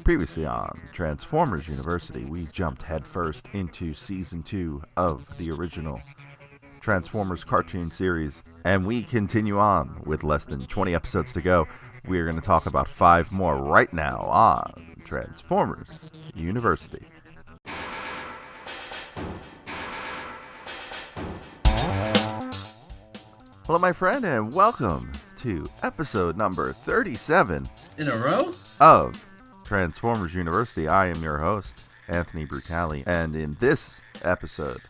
Previously on Transformers University, we jumped headfirst into Season 2 of the original Transformers cartoon series, and we continue on with less than 20 episodes to go. We're going to talk about 5 more right now on Transformers University. Hello, my friend, and welcome to episode number 37 in a row of Transformers University. I am your host, Anthony Brutali, and in this episode,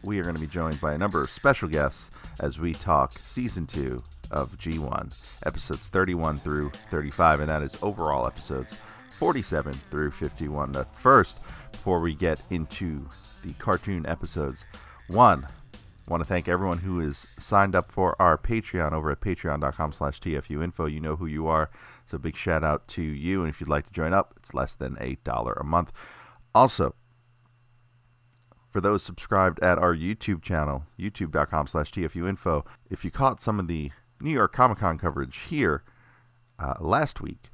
we are going to be joined by a number of special guests as we talk Season 2 of G1, episodes 31 through 35, and that is overall episodes 47 through 51. But first, before we get into the cartoon episodes, I want to thank everyone who is signed up for our Patreon over at patreon.com/TFU.INFO. You know who you are, so big shout out to you. And if you'd like to join up, it's less than $8 a month. Also, for those subscribed at our YouTube channel, youtube.com/TFU.INFO, if you caught some of the New York Comic Con coverage here last week,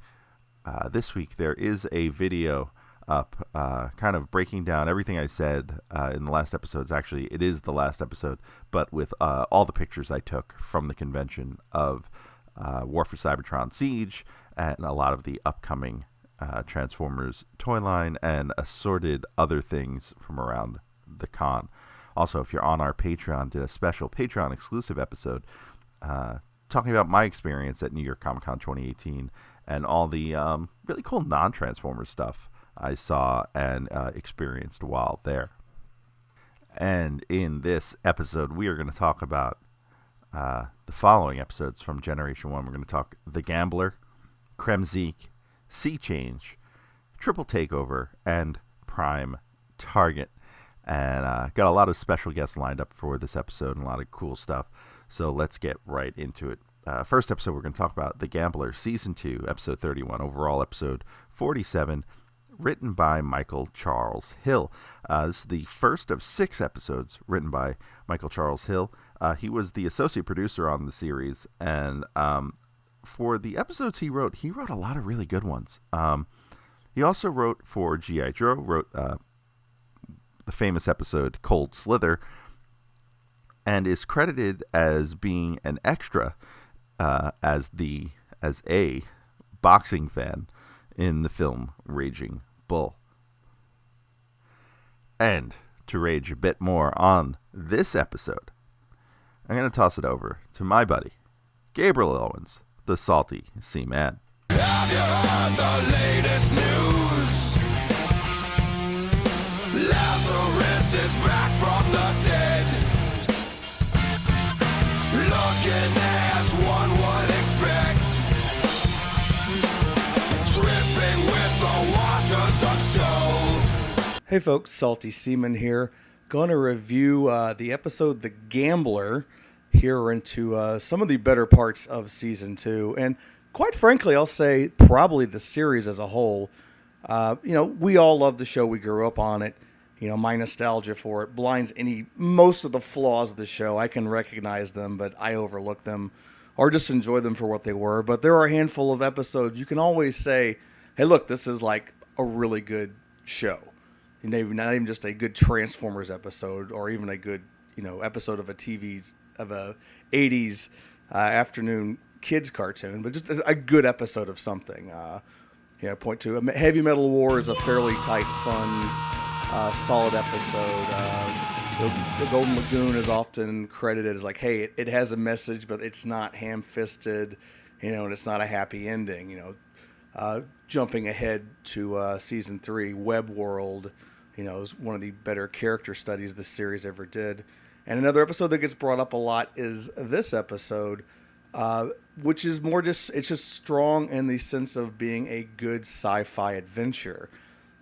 this week there is a video up kind of breaking down everything I said in the last episodes. Actually, it is the last episode, but with all the pictures I took from the convention of War for Cybertron Siege and a lot of the upcoming Transformers toy line and assorted other things from around the con. Also, if you're on our Patreon, did a special Patreon exclusive episode talking about my experience at New York Comic Con 2018 and all the really cool non-Transformers stuff I saw and experienced while there. And in this episode, we are going to talk about the following episodes from Generation 1. We're going to talk The Gambler, Kremzeek, Sea Change, Triple Takeover, and Prime Target. And got a lot of special guests lined up for this episode and a lot of cool stuff. So let's get right into it. First episode, we're going to talk about The Gambler, Season 2, Episode 31, overall Episode 47, written by Michael Charles Hill. This is the first of 6 episodes written by Michael Charles Hill. He was the associate producer on the series, and for the episodes he wrote a lot of really good ones. He also wrote for G.I. Joe, wrote the famous episode Cold Slither, and is credited as being an extra as a boxing fan in the film Raging Bull. And to rage a bit more on this episode, I'm going to toss it over to my buddy, Gabriel Owens, the Salty Seaman. Have you heard the latest news? Lazarus is back from the dead, looking as one would expect, dripping with the waters of soul. Hey folks, Salty Seaman here. Going to review the episode The Gambler here into some of the better parts of Season 2. And quite frankly, I'll say probably the series as a whole. We all love the show. We grew up on it. My nostalgia for it blinds most of the flaws of the show. I can recognize them, but I overlook them or just enjoy them for what they were. But there are a handful of episodes you can always say, hey, look, this is like a really good show. Not even just a good Transformers episode or even a good, episode of a 80s afternoon kids cartoon, but just a good episode of something. Point to Heavy Metal War is a fairly tight, fun, solid episode. The Golden Lagoon is often credited as like, hey, it has a message, but it's not ham-fisted, and it's not a happy ending. Jumping ahead to Season 3, Web World, is one of the better character studies this series ever did. And another episode that gets brought up a lot is this episode, which is more it's just strong in the sense of being a good sci-fi adventure.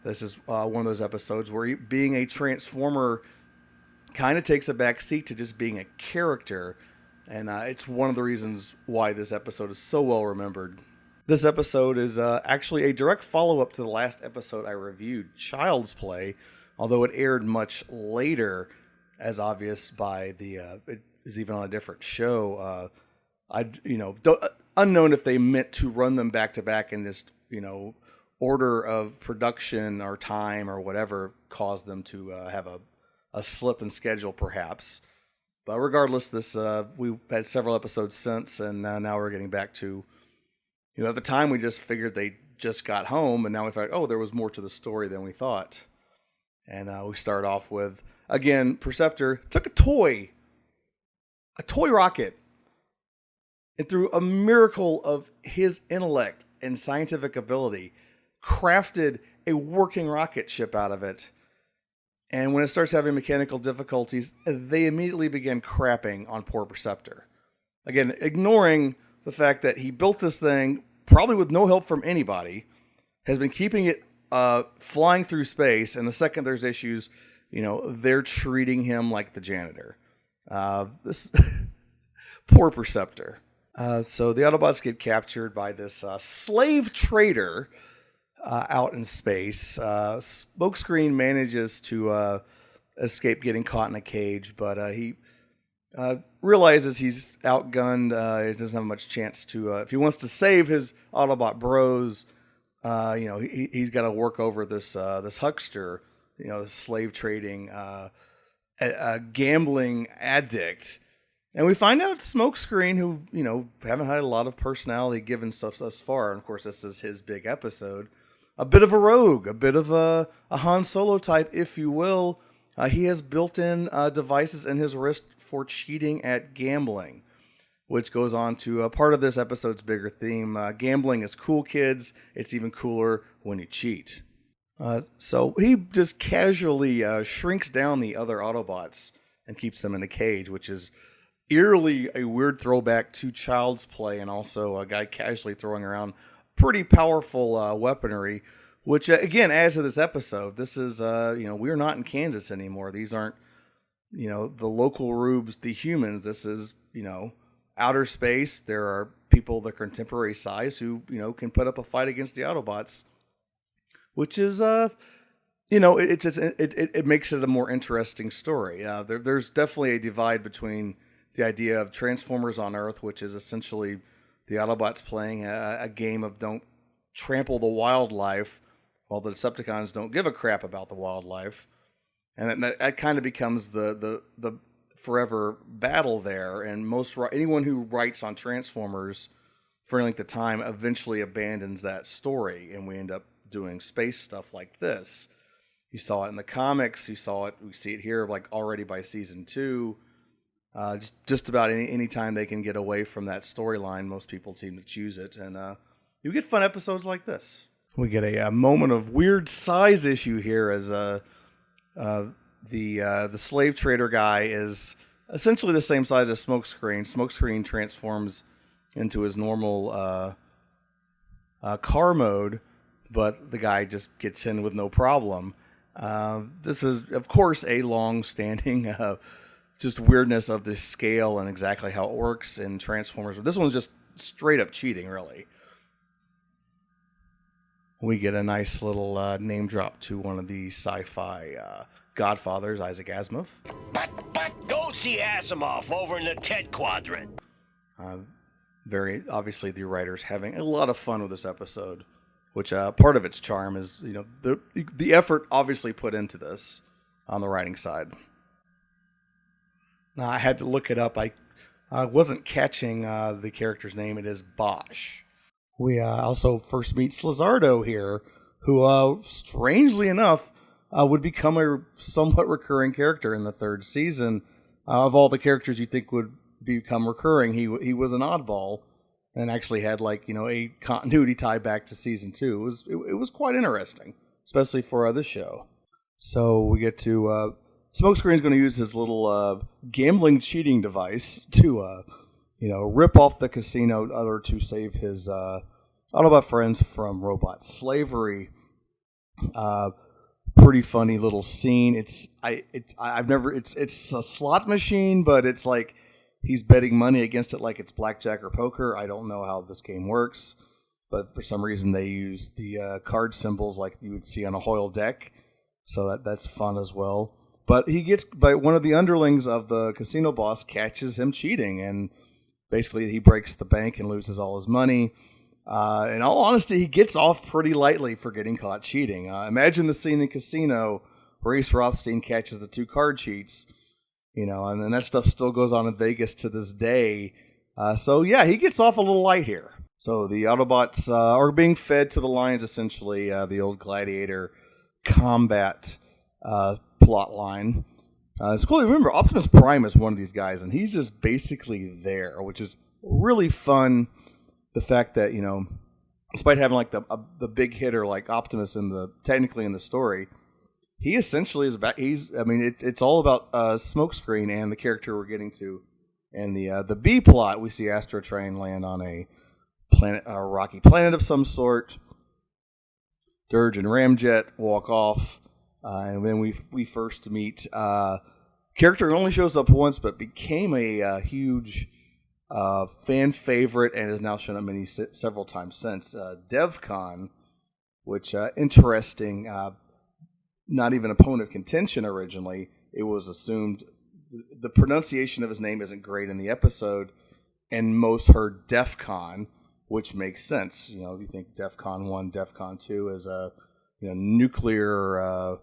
This is one of those episodes where being a Transformer kind of takes a back seat to just being a character. And it's one of the reasons why this episode is so well remembered. This episode is actually a direct follow-up to the last episode I reviewed, Child's Play, although it aired much later, as obvious by it is even on a different show. unknown if they meant to run them back to back in this, order of production or time or whatever caused them to have a slip in schedule, perhaps. But regardless, we've had several episodes since, and now we're getting back to, at the time we just figured they just got home, and now we thought, there was more to the story than we thought. And we start off with, again, Perceptor took a toy rocket, and through a miracle of his intellect and scientific ability, crafted a working rocket ship out of it. And when it starts having mechanical difficulties, they immediately begin crapping on poor Perceptor. Again, ignoring the fact that he built this thing, probably with no help from anybody, has been keeping it flying through space, and the second there's issues, they're treating him like the janitor. This poor Perceptor. So the Autobots get captured by this slave trader out in space. Smokescreen manages to escape getting caught in a cage, but he realizes he's outgunned. He doesn't have much chance to, if he wants to save his Autobot bros, he's got to work over this huckster, slave trading, a gambling addict. And we find out Smokescreen, who, haven't had a lot of personality given stuff thus far. And of course, this is his big episode. A bit of a rogue, a bit of a Han Solo type, if you will. He has built-in devices in his wrist for cheating at gambling, which goes on to a part of this episode's bigger theme. Gambling is cool, kids. It's even cooler when you cheat. So he just casually shrinks down the other Autobots and keeps them in a cage, which is eerily a weird throwback to Child's Play, and also a guy casually throwing around pretty powerful weaponry, which again adds to this episode. This is, we're not in Kansas anymore. These aren't, the local rubes, the humans. This is, outer space. There are people that are contemporary size who, can put up a fight against the Autobots, which is, it makes it a more interesting story. There's definitely a divide between the idea of Transformers on Earth, which is essentially the Autobots playing a game of don't trample the wildlife, while the Decepticons don't give a crap about the wildlife. And that kind of becomes the forever battle there. And anyone who writes on Transformers for any length of time eventually abandons that story, and we end up doing space stuff like this. You saw it in the comics. We see it here already by season 2. Just about any time they can get away from that storyline, most people seem to choose it, and you get fun episodes like this. We get a moment of weird size issue here as the slave trader guy is essentially the same size as Smokescreen. Smokescreen transforms into his normal car mode, but the guy just gets in with no problem. This is, of course, a long-standing just weirdness of the scale and exactly how it works in Transformers. This one's just straight up cheating, really. We get a nice little name drop to one of the sci-fi godfathers, Isaac Asimov. But go see Asimov over in the Ted Quadrant. Very obviously, the writers having a lot of fun with this episode, which part of its charm is the effort obviously put into this on the writing side. Now, I had to look it up. I wasn't catching the character's name. It is Bosch. We also first meet Slizardo here, who, strangely enough, would become a somewhat recurring character in the third season. Of all the characters you think would become recurring, he was an oddball and actually had a continuity tie back to season 2. It was quite interesting, especially for this show. So we get to Smokescreen's going to use his little gambling cheating device to rip off the casino in order to save his Autobot friends from robot slavery. Pretty funny little scene. It's a slot machine, but it's like he's betting money against it like it's blackjack or poker. I don't know how this game works, but for some reason they use the card symbols like you would see on a Hoyle deck, so that's fun as well. But he gets, by one of the underlings of the casino boss catches him cheating, and basically he breaks the bank and loses all his money. In all honesty, he gets off pretty lightly for getting caught cheating. Imagine the scene in Casino where Ace Rothstein catches the 2 card cheats, and then that stuff still goes on in Vegas to this day. So yeah, he gets off a little light here. So the Autobots are being fed to the lions, essentially, the old Gladiator combat plot line. It's cool to remember, Optimus Prime is one of these guys, and he's just basically there, which is really fun. The fact that, despite having like the big hitter like Optimus technically in the story, he essentially is back. It's all about Smokescreen and the character we're getting to. And the B plot, we see Astro Train land on a rocky planet of some sort. Dirge and Ramjet walk off, and then we first meet character who only shows up once, but became a huge fan favorite and has now shown up several times since. Devcon, which interesting. Not even a point of contention originally. It was assumed the pronunciation of his name isn't great in the episode, and most heard Defcon, which makes sense. You think Defcon 1, Defcon 2 is nuclear,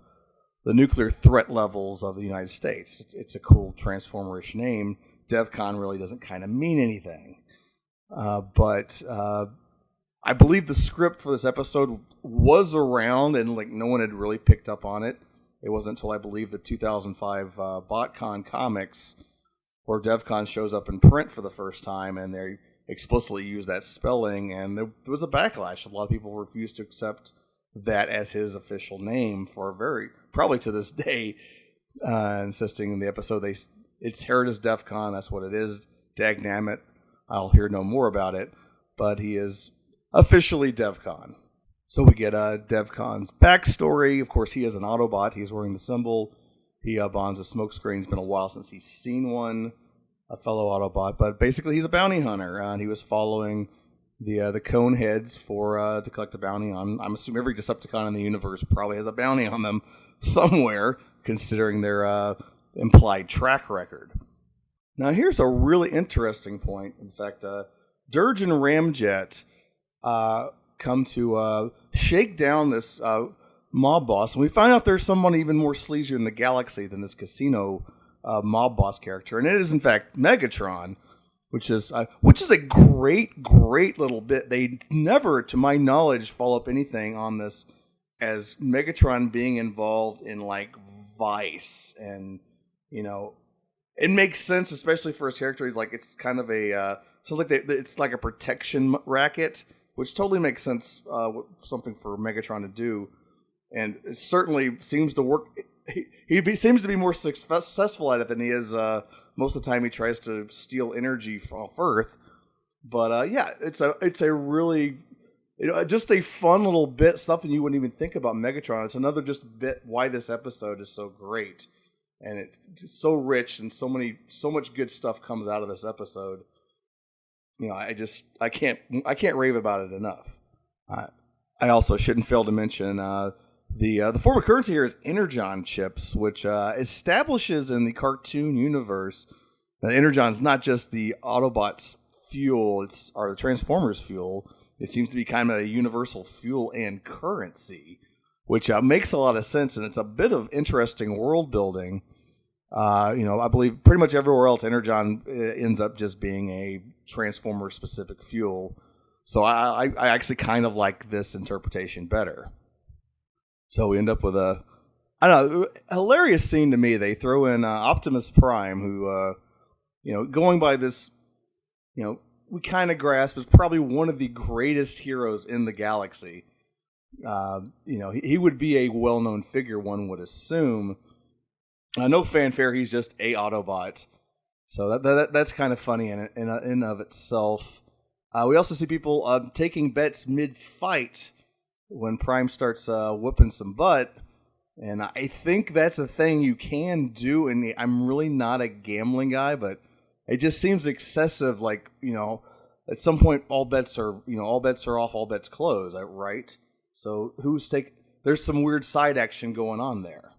the nuclear threat levels of the United States. It's a cool Transformerish name. Devcon really doesn't kind of mean anything. But I believe the script for this episode was around, and no one had really picked up on it. It wasn't until I believe the 2005 BotCon comics where Devcon shows up in print for the first time, and they explicitly use that spelling, and there was a backlash. A lot of people refused to accept that as his official name probably to this day, insisting in the episode it's heralded as Defcon. That's what it is. Dagnammit, I'll hear no more about it, but he is officially Devcon. So we get Devcon's backstory. Of course, he is an Autobot. He's wearing the symbol. He bonds with Smokescreen. It's been a while since he's seen one, a fellow Autobot. But basically, he's a bounty hunter, and he was following the cone heads to collect a bounty on. I'm assuming every Decepticon in the universe probably has a bounty on them somewhere, considering their implied track record. Now, here's a really interesting point. In fact, Dirge and Ramjet come to shake down this mob boss, and we find out there's someone even more sleazier in the galaxy than this Casino mob boss character, and it is in fact Megatron, which is a great little bit. They never, to my knowledge, follow up anything on this as Megatron being involved in Vice, and it makes sense, especially for his character. It's kind of it's like a protection racket, which totally makes sense. Something for Megatron to do, and it certainly seems to work. He seems to be more successful at it than he is most of the time. He tries to steal energy off Earth, but it's a really just a fun little bit, something you wouldn't even think about Megatron. It's another just bit why this episode is so great, and it's so rich, and so much good stuff comes out of this episode. I can't rave about it enough. I also shouldn't fail to mention the form of currency here is Energon chips, which establishes in the cartoon universe that Energon is not just the Autobots' fuel, or the Transformers' fuel. It seems to be kind of a universal fuel and currency, which makes a lot of sense, and it's a bit of interesting world building. I believe pretty much everywhere else, Energon ends up just being a Transformer-specific fuel. So I actually kind of like this interpretation better. So we end up with a hilarious scene to me. They throw in Optimus Prime, who, going by this, we kind of grasp is probably one of the greatest heroes in the galaxy. He would be a well-known figure, one would assume. No fanfare, he's just a Autobot. So that's kind of funny in of itself. We also see people taking bets mid-fight when Prime starts whooping some butt. And I think that's a thing you can do. And I'm really not a gambling guy, but it just seems excessive. At some point, all bets are off, all bets close, right? So there's some weird side action going on there.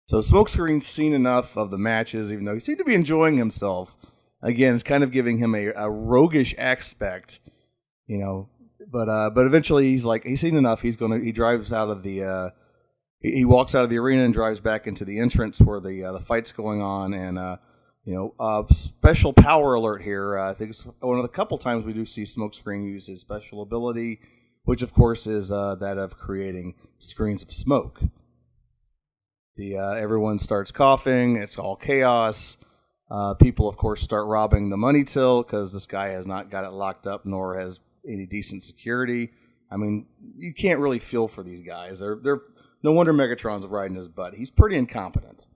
So Smokescreen's seen enough of the matches, even though he seemed to be enjoying himself. again, it's kind of giving him a roguish aspect, But eventually he's seen enough. He drives out of the he walks out of the arena and drives back into the entrance where the fight's going on, and special power alert here. I think it's one of the couple times we do see Smokescreen use his special ability, which of course is that of creating screens of smoke. Everyone starts coughing. It's all chaos. People, of course, start robbing the money till because this guy has not got it locked up, nor has any decent security. I mean, you can't really feel for these guys. They're no wonder Megatron's riding his butt. He's pretty incompetent.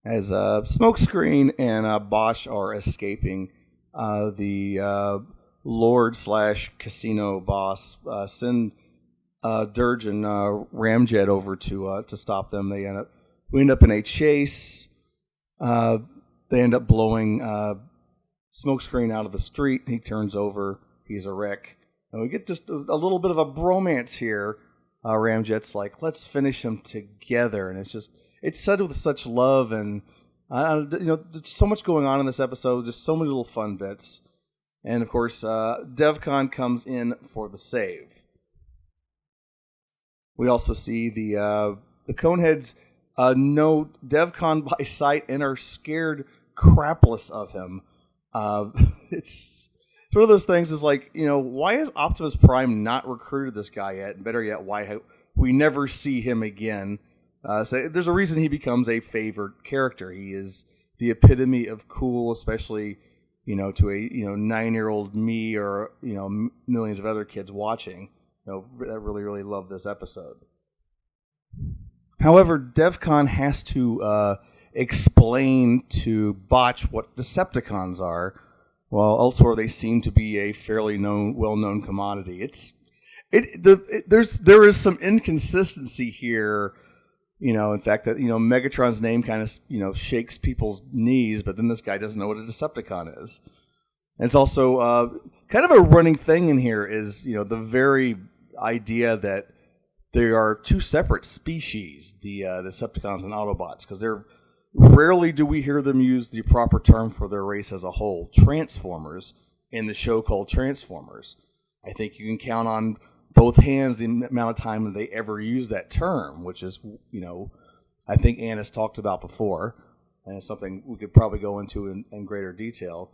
As Smokescreen and Bosch are escaping, the Lord/casino boss send Dirge and Ramjet over to stop them. We end up in a chase. They end up blowing Smokescreen out of the street. He turns over. He's a wreck. And we get just a little bit of a bromance here. Ramjet's like, let's finish him together. And it's said with such love. And, there's so much going on in this episode. Just so many little fun bits. And, of course, Devcon comes in for the save. We also see the Coneheads know Devcon by sight and are scared crapless of him. It's one of those things is like, why has Optimus Prime not recruited this guy yet? And better yet, why we never see him again? So there's a reason he becomes a favored character. He is the epitome of cool, especially, to a, 9-year-old me or, millions of other kids watching, that really, really love this episode. However, Devcon has to explain to Botch what Decepticons are, while elsewhere they seem to be a fairly well-known commodity. There is some inconsistency here, in fact that Megatron's name kind of shakes people's knees, but then this guy doesn't know what a Decepticon is. And it's also kind of a running thing in here is the very idea that there are two separate species, the Decepticons and Autobots, because rarely do we hear them use the proper term for their race as a whole, Transformers, in the show called Transformers. I think you can count on both hands the amount of time that they ever use that term, which is, I think Ann has talked about before, and it's something we could probably go into in greater detail.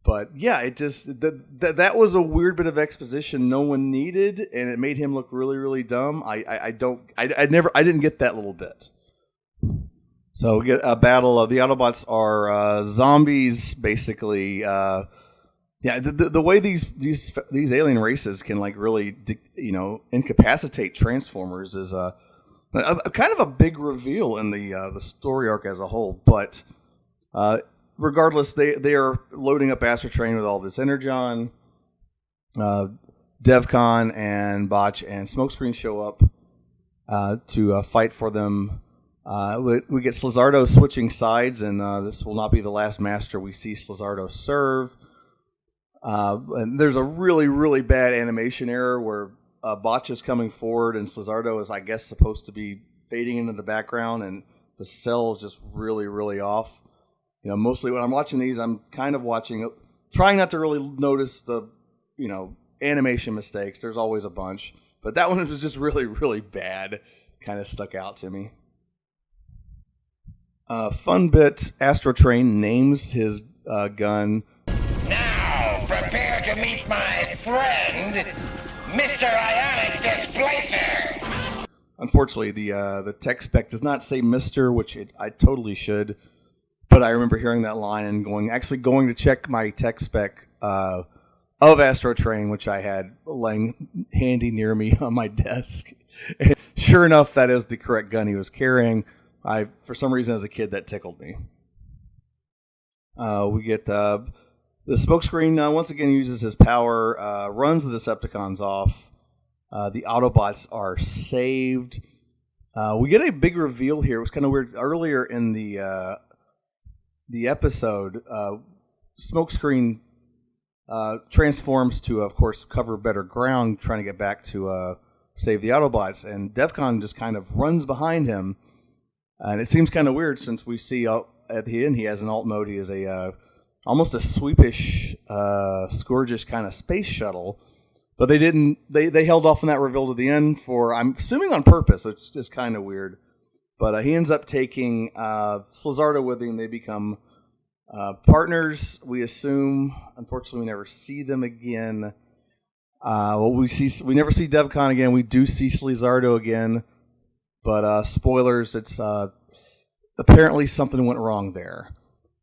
But yeah, it just that was a weird bit of exposition no one needed, and it made him look really, really dumb. I didn't get that little bit. So we get a battle of the Autobots are zombies, basically. The way these alien races can really incapacitate Transformers is a kind of a big reveal in the story arc as a whole. But regardless, they are loading up Astrotrain with all this energon. Devcon and Botch and Smokescreen show up to fight for them. We get Slizardo switching sides, and this will not be the last master we see Slizardo serve. And there's a really, really bad animation error where Botch is coming forward and Slizardo is, I guess, supposed to be fading into the background, and the cell is just really, really off. Mostly when I'm watching these, I'm kind of trying not to really notice the, animation mistakes. There's always a bunch. But that one was just really, really bad. Kind of stuck out to me. Fun bit, Astrotrain names his gun. Now, prepare to meet my friend, Mr. Ionic Displacer. Unfortunately, the tech spec does not say Mr., which I totally should. But I remember hearing that line and going to check my tech spec of Astrotrain, which I had laying handy near me on my desk. And sure enough, that is the correct gun he was carrying. For some reason, as a kid, that tickled me. We get the Smokescreen once again uses his power, runs the Decepticons off. The Autobots are saved. We get a big reveal here. It was kind of weird. Earlier in the episode, Smokescreen transforms to, of course, cover better ground, trying to get back to save the Autobots, and Devcon just kind of runs behind him. And it seems kind of weird since we see at the end, he has an alt mode. He is a almost a sweepish, scourgish kind of space shuttle. But they didn't. They held off on that reveal to the end for, I'm assuming, on purpose, which is just kind of weird. But he ends up taking Slizardo with him. They become partners. We assume. Unfortunately, we never see them again. We never see Devcon again. We do see Slizardo again. But spoilers. It's apparently something went wrong there.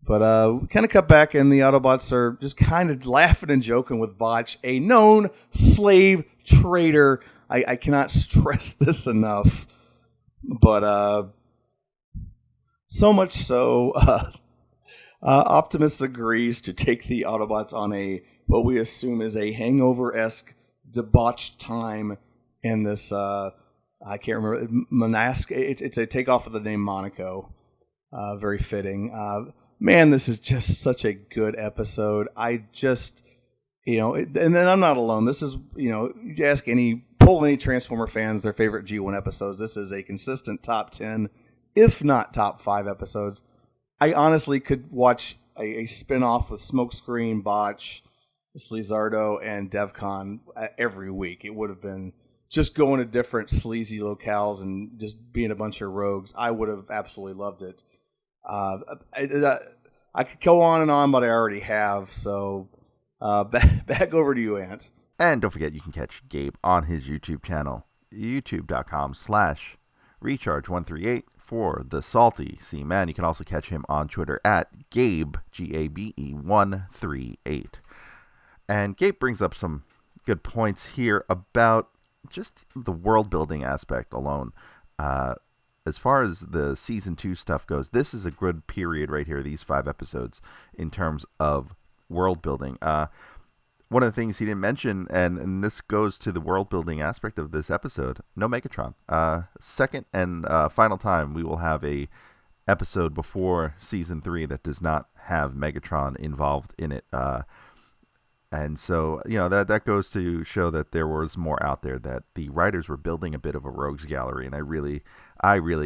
But we kind of cut back, and the Autobots are just kind of laughing and joking with Botch, a known slave trader. I cannot stress this enough. But so much so, Optimus agrees to take the Autobots on what we assume is a hangover-esque debauched time in this, I can't remember, it's a takeoff of the name Monaco. Very fitting. Man, this is just such a good episode. I just, and then I'm not alone. This is, you ask poll any Transformer fans their favorite G1 episodes. This is a consistent top 10, if not top 5 episodes. I honestly could watch a spin-off with Smokescreen, Botch, Slizardo, and Devcon every week. It would have been just going to different sleazy locales and just being a bunch of rogues. I would have absolutely loved it. I could go on and on, but I already have. So back over to you, Ant. And don't forget, you can catch Gabe on his YouTube channel, youtube.com/recharge138 for the Salty Seaman. You can also catch him on Twitter at Gabe, GABE138. And Gabe brings up some good points here about just the world building aspect alone. As far as the season 2 stuff goes, this is a good period right here, these 5 episodes, in terms of world building. One of the things he didn't mention, and this goes to the world building aspect of this episode, no Megatron. Second and final time we will have a episode before season 3 that does not have Megatron involved in it. And so, that goes to show that there was more out there, that the writers were building a bit of a rogues gallery, and I really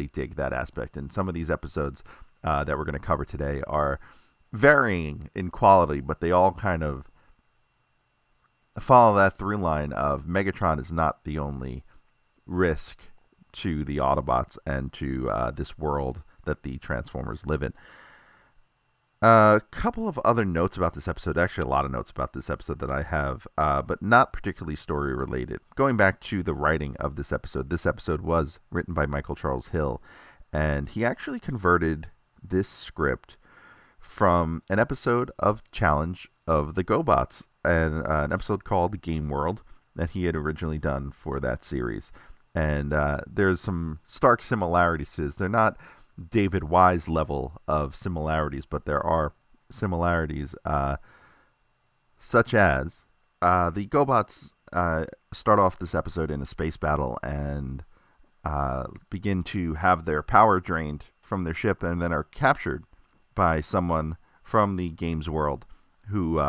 dig that aspect. And some of these episodes that we're going to cover today are varying in quality, but they all kind of follow that through line of Megatron is not the only risk to the Autobots and to this world that the Transformers live in. A couple of other notes about this episode, actually a lot of notes about this episode that I have, but not particularly story related. Going back to the writing of this episode was written by Michael Charles Hill, and he actually converted this script from an episode of Challenge of the GoBots, and an episode called Game World that he had originally done for that series. And there's some stark similarities to this. They're not David Wise level of similarities, but there are similarities such as the GoBots start off this episode in a space battle and begin to have their power drained from their ship, and then are captured by someone from the game's world who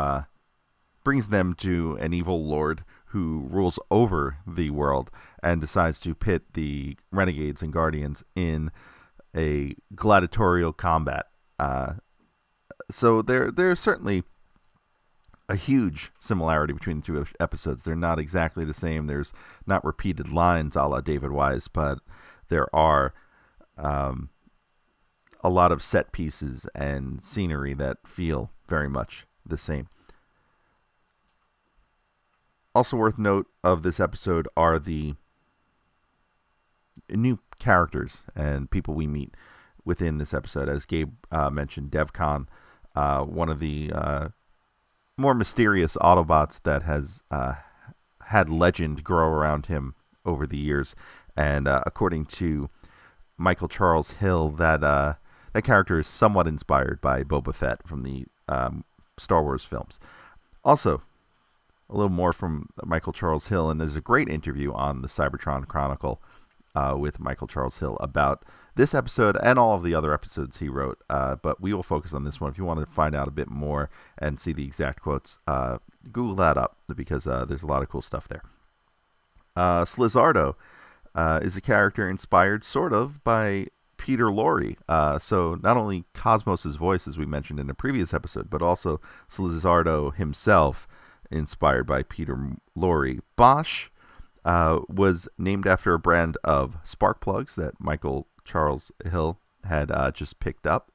brings them to an evil lord who rules over the world and decides to pit the renegades and guardians in a gladiatorial combat. So there's certainly a huge similarity between the two episodes. They're not exactly the same. There's not repeated lines a la David Wise, but there are a lot of set pieces and scenery that feel very much the same. Also worth note of this episode are the new characters and people we meet within this episode. As Gabe mentioned, Devcon, one of the more mysterious Autobots that has had legend grow around him over the years. And according to Michael Charles Hill, that character is somewhat inspired by Boba Fett from the Star Wars films. Also, a little more from Michael Charles Hill, and there's a great interview on the Cybertron Chronicle with Michael Charles Hill about this episode and all of the other episodes he wrote, but we will focus on this one. If you want to find out a bit more and see the exact quotes, Google that up, because there's a lot of cool stuff there. Slizardo is a character inspired sort of by Peter Lorre. So not only Cosmos' voice, as we mentioned in a previous episode, but also Lizardo himself, inspired by Peter Lorre. Bosch was named after a brand of spark plugs that Michael Charles Hill had just picked up.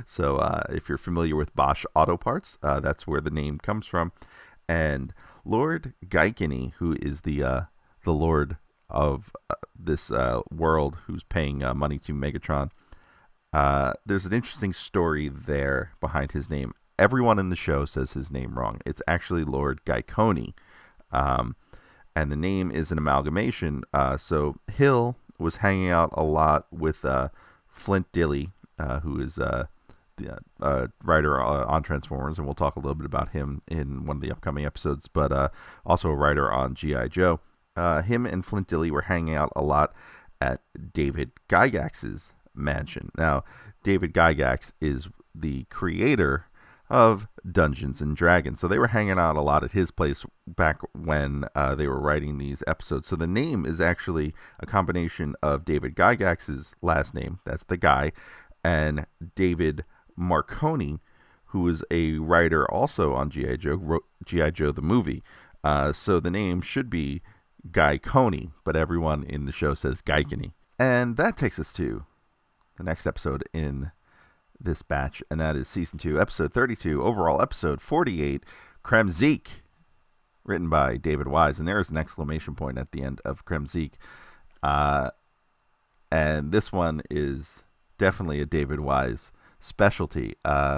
So if you're familiar with Bosch Auto Parts, that's where the name comes from. And Lord Gaikini, who is the Lord of this world, who's paying money to Megatron, there's an interesting story there behind his name. Everyone in the show says his name wrong. It's actually Lord Gaikoni. And the name is an amalgamation. So Hill was hanging out a lot with Flint Dille, who is the writer on Transformers, and we'll talk a little bit about him in one of the upcoming episodes, but also a writer on G.I. Joe. Him and Flint Dille were hanging out a lot at David Gygax's mansion. Now, David Gygax is the creator of Dungeons and Dragons, so they were hanging out a lot at his place back when they were writing these episodes. So the name is actually a combination of David Gygax's last name, that's the guy, and David Marconi, who is a writer also on G.I. Joe, wrote G.I. Joe the movie. So the name should be Guy Coney, but everyone in the show says Gaikini. And that takes us to the next episode in this batch, and that is Season 2, Episode 32, overall Episode 48, Kremzeek, written by David Wise. And there is an exclamation point at the end of Kremzeek. And this one is definitely a David Wise specialty.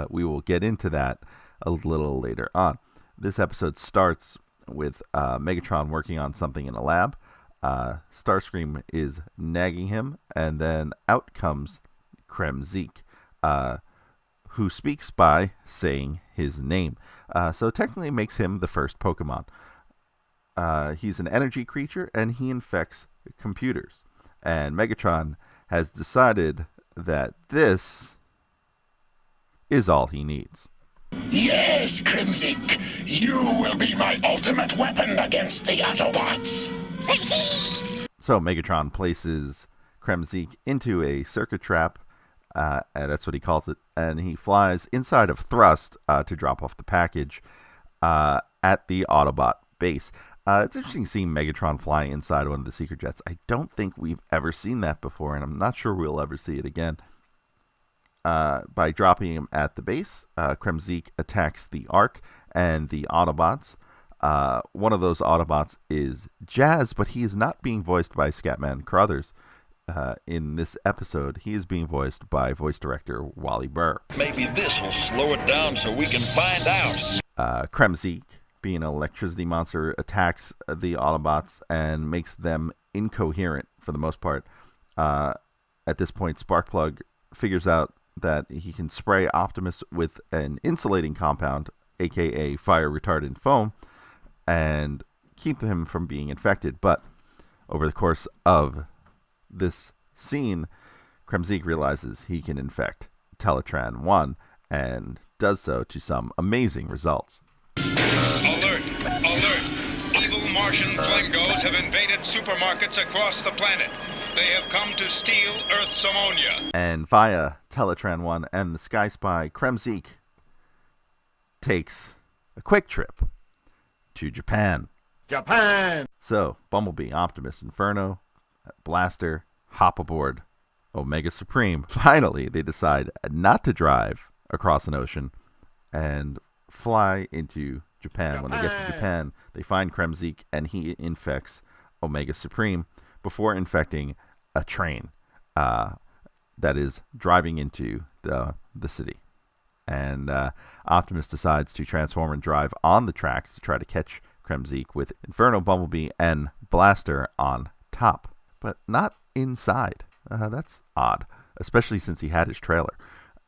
We will get into that a little later on. This episode starts with Megatron working on something in a lab. Starscream is nagging him, and then out comes Kremzeek, who speaks by saying his name. So technically makes him the first Pokemon. He's an energy creature, and he infects computers. And Megatron has decided that this is all he needs. Yes, Kremzeek, you will be my ultimate weapon against the Autobots. So Megatron places Kremzeek into a circuit trap, that's what he calls it, and he flies inside of Thrust to drop off the package at the Autobot base. It's interesting seeing Megatron fly inside one of the secret jets. I don't think we've ever seen that before, and I'm not sure we'll ever see it again. By dropping him at the base, Kremzeek attacks the Ark and the Autobots. One of those Autobots is Jazz, but he is not being voiced by Scatman Crothers. In this episode, he is being voiced by voice director Wally Burr. Maybe this will slow it down so we can find out. Kremzeek, being an electricity monster, attacks the Autobots and makes them incoherent for the most part. At this point, Sparkplug figures out that he can spray Optimus with an insulating compound, aka fire retardant foam, and keep him from being infected. But over the course of this scene, Kremzeek realizes he can infect Teletran 1 and does so to some amazing results. Alert! Alert! Evil Martian Flingos have invaded supermarkets across the planet. They have come to steal Earth's ammonia. And via Teletran 1 and the Sky Spy, Kremzeek takes a quick trip to Japan. So, Bumblebee, Optimus, Inferno, Blaster, hop aboard Omega Supreme. Finally, they decide not to drive across an ocean and fly into Japan. When they get to Japan, they find Kremzeek, and he infects Omega Supreme before infecting a train that is driving into the city. And Optimus decides to transform and drive on the tracks to try to catch Kremzeek with Inferno, Bumblebee, and Blaster on top, but not inside. That's odd, especially since he had his trailer.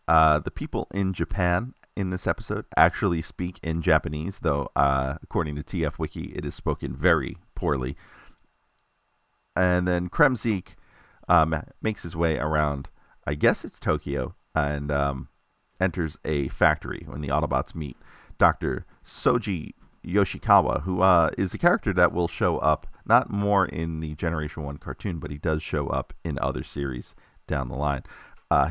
The people in Japan in this episode actually speak in Japanese, though according to TF Wiki, it is spoken very poorly. And then Kremzeek makes his way around, I guess it's Tokyo, and enters a factory when the Autobots meet Dr. Soji Yoshikawa, who is a character that will show up not more in the Generation 1 cartoon, but he does show up in other series down the line.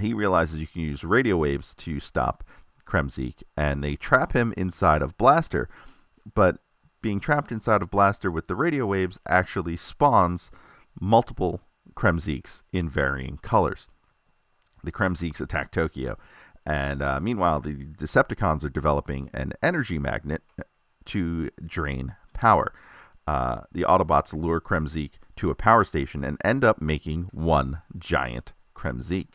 He realizes you can use radio waves to stop Kremzeek, and they trap him inside of Blaster. But being trapped inside of Blaster with the radio waves actually spawns multiple Kremzeeks in varying colors. The Kremzeeks attack Tokyo, and meanwhile the Decepticons are developing an energy magnet to drain power. The Autobots lure Kremzeek to a power station and end up making one giant Kremzeek.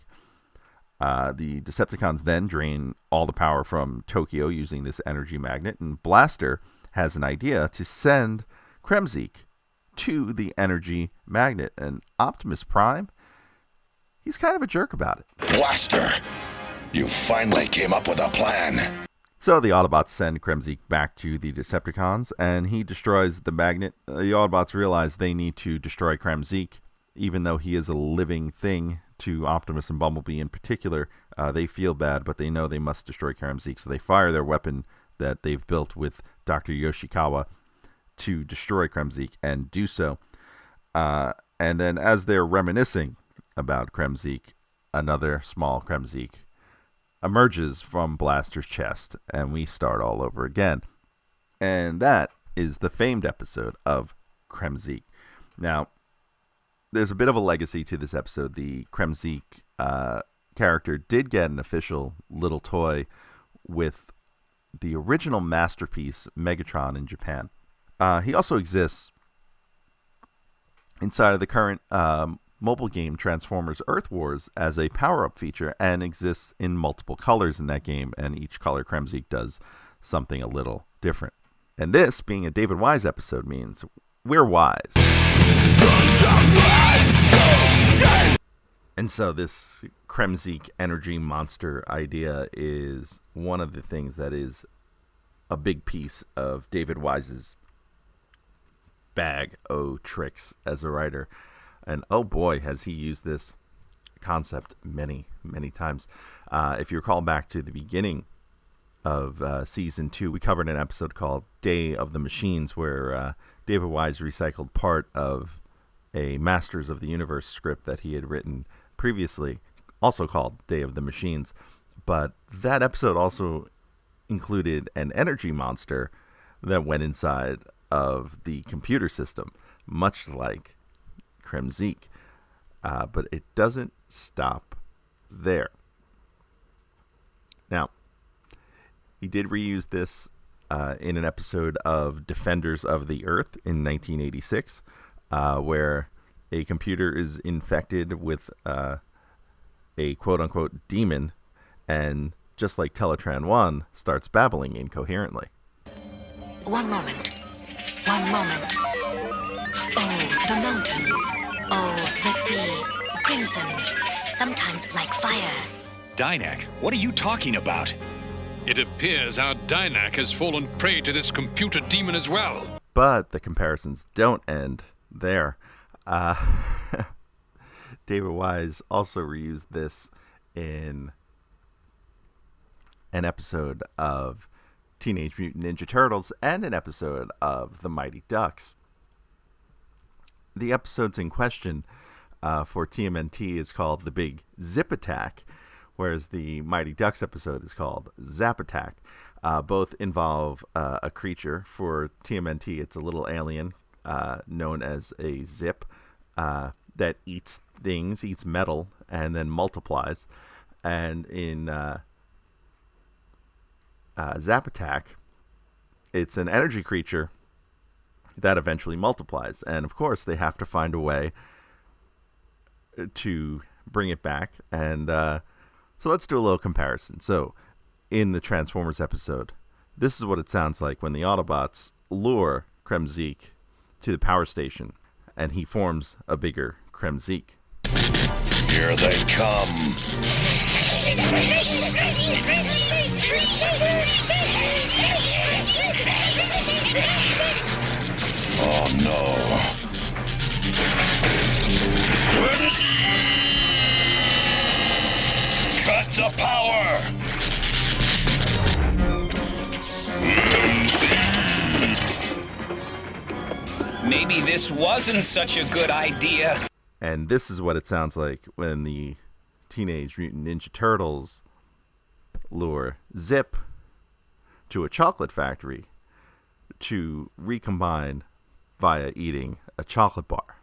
The Decepticons then drain all the power from Tokyo using this energy magnet, and Blaster has an idea to send Kremzeek to the energy magnet. And Optimus Prime, he's kind of a jerk about it. Blaster, you finally came up with a plan. So the Autobots send Kremzeek back to the Decepticons, and he destroys the magnet. The Autobots realize they need to destroy Kremzeek, even though he is a living thing. To Optimus and Bumblebee in particular, they feel bad, but they know they must destroy Kremzeek, so they fire their weapon that they've built with Dr. Yoshikawa to destroy Kremzeek, and do so. And then as they're reminiscing about Kremzeek, another small Kremzeek emerges from Blaster's chest, and we start all over again. And that is the famed episode of Kremzeek. Now, there's a bit of a legacy to this episode. The Kremzeek character did get an official little toy with the original masterpiece Megatron in Japan. He also exists inside of the current mobile game Transformers Earth Wars as a power-up feature, and exists in multiple colors in that game, and each color Kremzeek does something a little different. And this, being a David Wise episode, means we're wise. And so this Kremzeek energy monster idea is one of the things that is a big piece of David Wise's bag o' tricks as a writer. And oh boy, has he used this concept many, many times. If you recall back to the beginning of Season 2, we covered an episode called Day of the Machines, where David Wise recycled part of a Masters of the Universe script that he had written previously, also called Day of the Machines. But that episode also included an energy monster that went inside of the computer system, much like Kremzeek. But it doesn't stop there. Now, he did reuse this in an episode of Defenders of the Earth in 1986, where a computer is infected with a quote-unquote demon, and just like Teletran 1, starts babbling incoherently. One moment. One moment. Oh, the mountains. Oh, the sea. Crimson. Sometimes like fire. Dynak, what are you talking about? It appears our Dynak has fallen prey to this computer demon as well. But the comparisons don't end there. David Wise also reused this in an episode of Teenage Mutant Ninja Turtles and an episode of The Mighty Ducks. The episodes in question for TMNT is called The Big Zip Attack, whereas the Mighty Ducks episode is called Zap Attack. Both involve a creature. For TMNT, it's a little alien known as a Zip that eats things, eats metal, and then multiplies. And in Zap Attack, it's an energy creature that eventually multiplies. And of course, they have to find a way to bring it back. And so let's do a little comparison. So in the Transformers episode, this is what it sounds like when the Autobots lure Kremzeek to the power station, and he forms a bigger Kremzeek. Here they come. Oh no. Cut the power. Maybe this wasn't such a good idea. And this is what it sounds like when the Teenage Mutant Ninja Turtles lure Zip to a chocolate factory to recombine via eating a chocolate bar.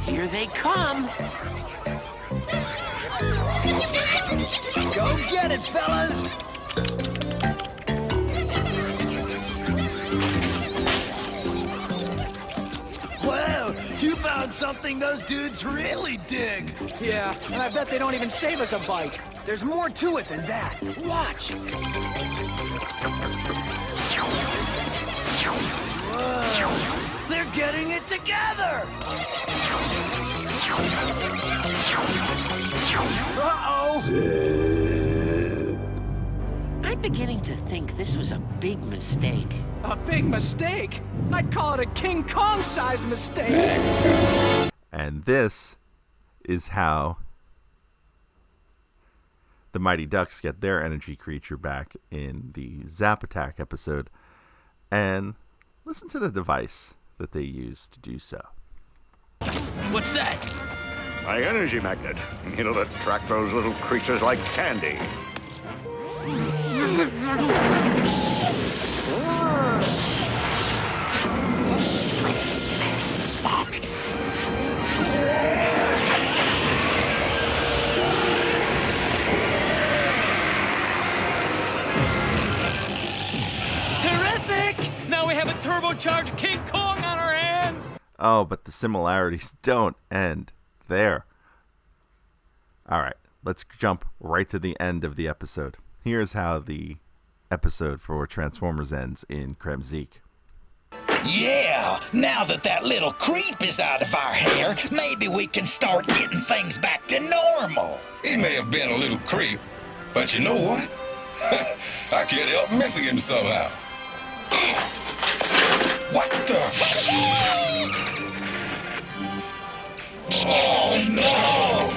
Here they come. Go get it, fellas. Wow, you found something those dudes really dig. Yeah, and I bet they don't even save us a bite. There's more to it than that. Watch. Whoa, they're getting it together. Uh-oh. I'm beginning to think this was a big mistake. A big mistake? I'd call it a King Kong-sized mistake. And this is how the Mighty Ducks get their energy creature back in the Zap Attack episode. And listen to the device that they use to do so. What's that? My energy magnet. It'll attract those little creatures like candy. Terrific! Now we have a turbocharged King Kong on our hands. Oh, but the similarities don't end there. All right, let's jump right to the end of the episode. Here's how the episode for Transformers ends in Kremzeek. Yeah, now that little creep is out of our hair, maybe we can start getting things back to normal. He may have been a little creep, but you know what? I can't help missing him somehow. What the? Oh, no!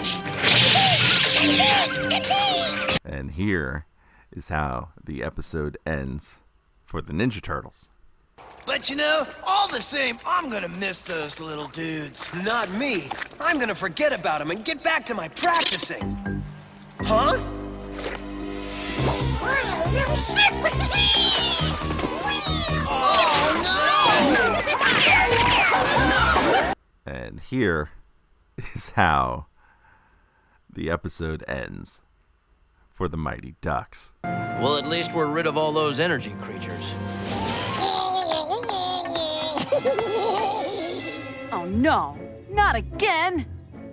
And here is how the episode ends for the Ninja Turtles. But you know, all the same, I'm gonna miss those little dudes. Not me. I'm gonna forget about them and get back to my practicing. Huh? Oh, And here is how the episode ends for the Mighty Ducks. Well, at least we're rid of all those energy creatures. Oh no, not again!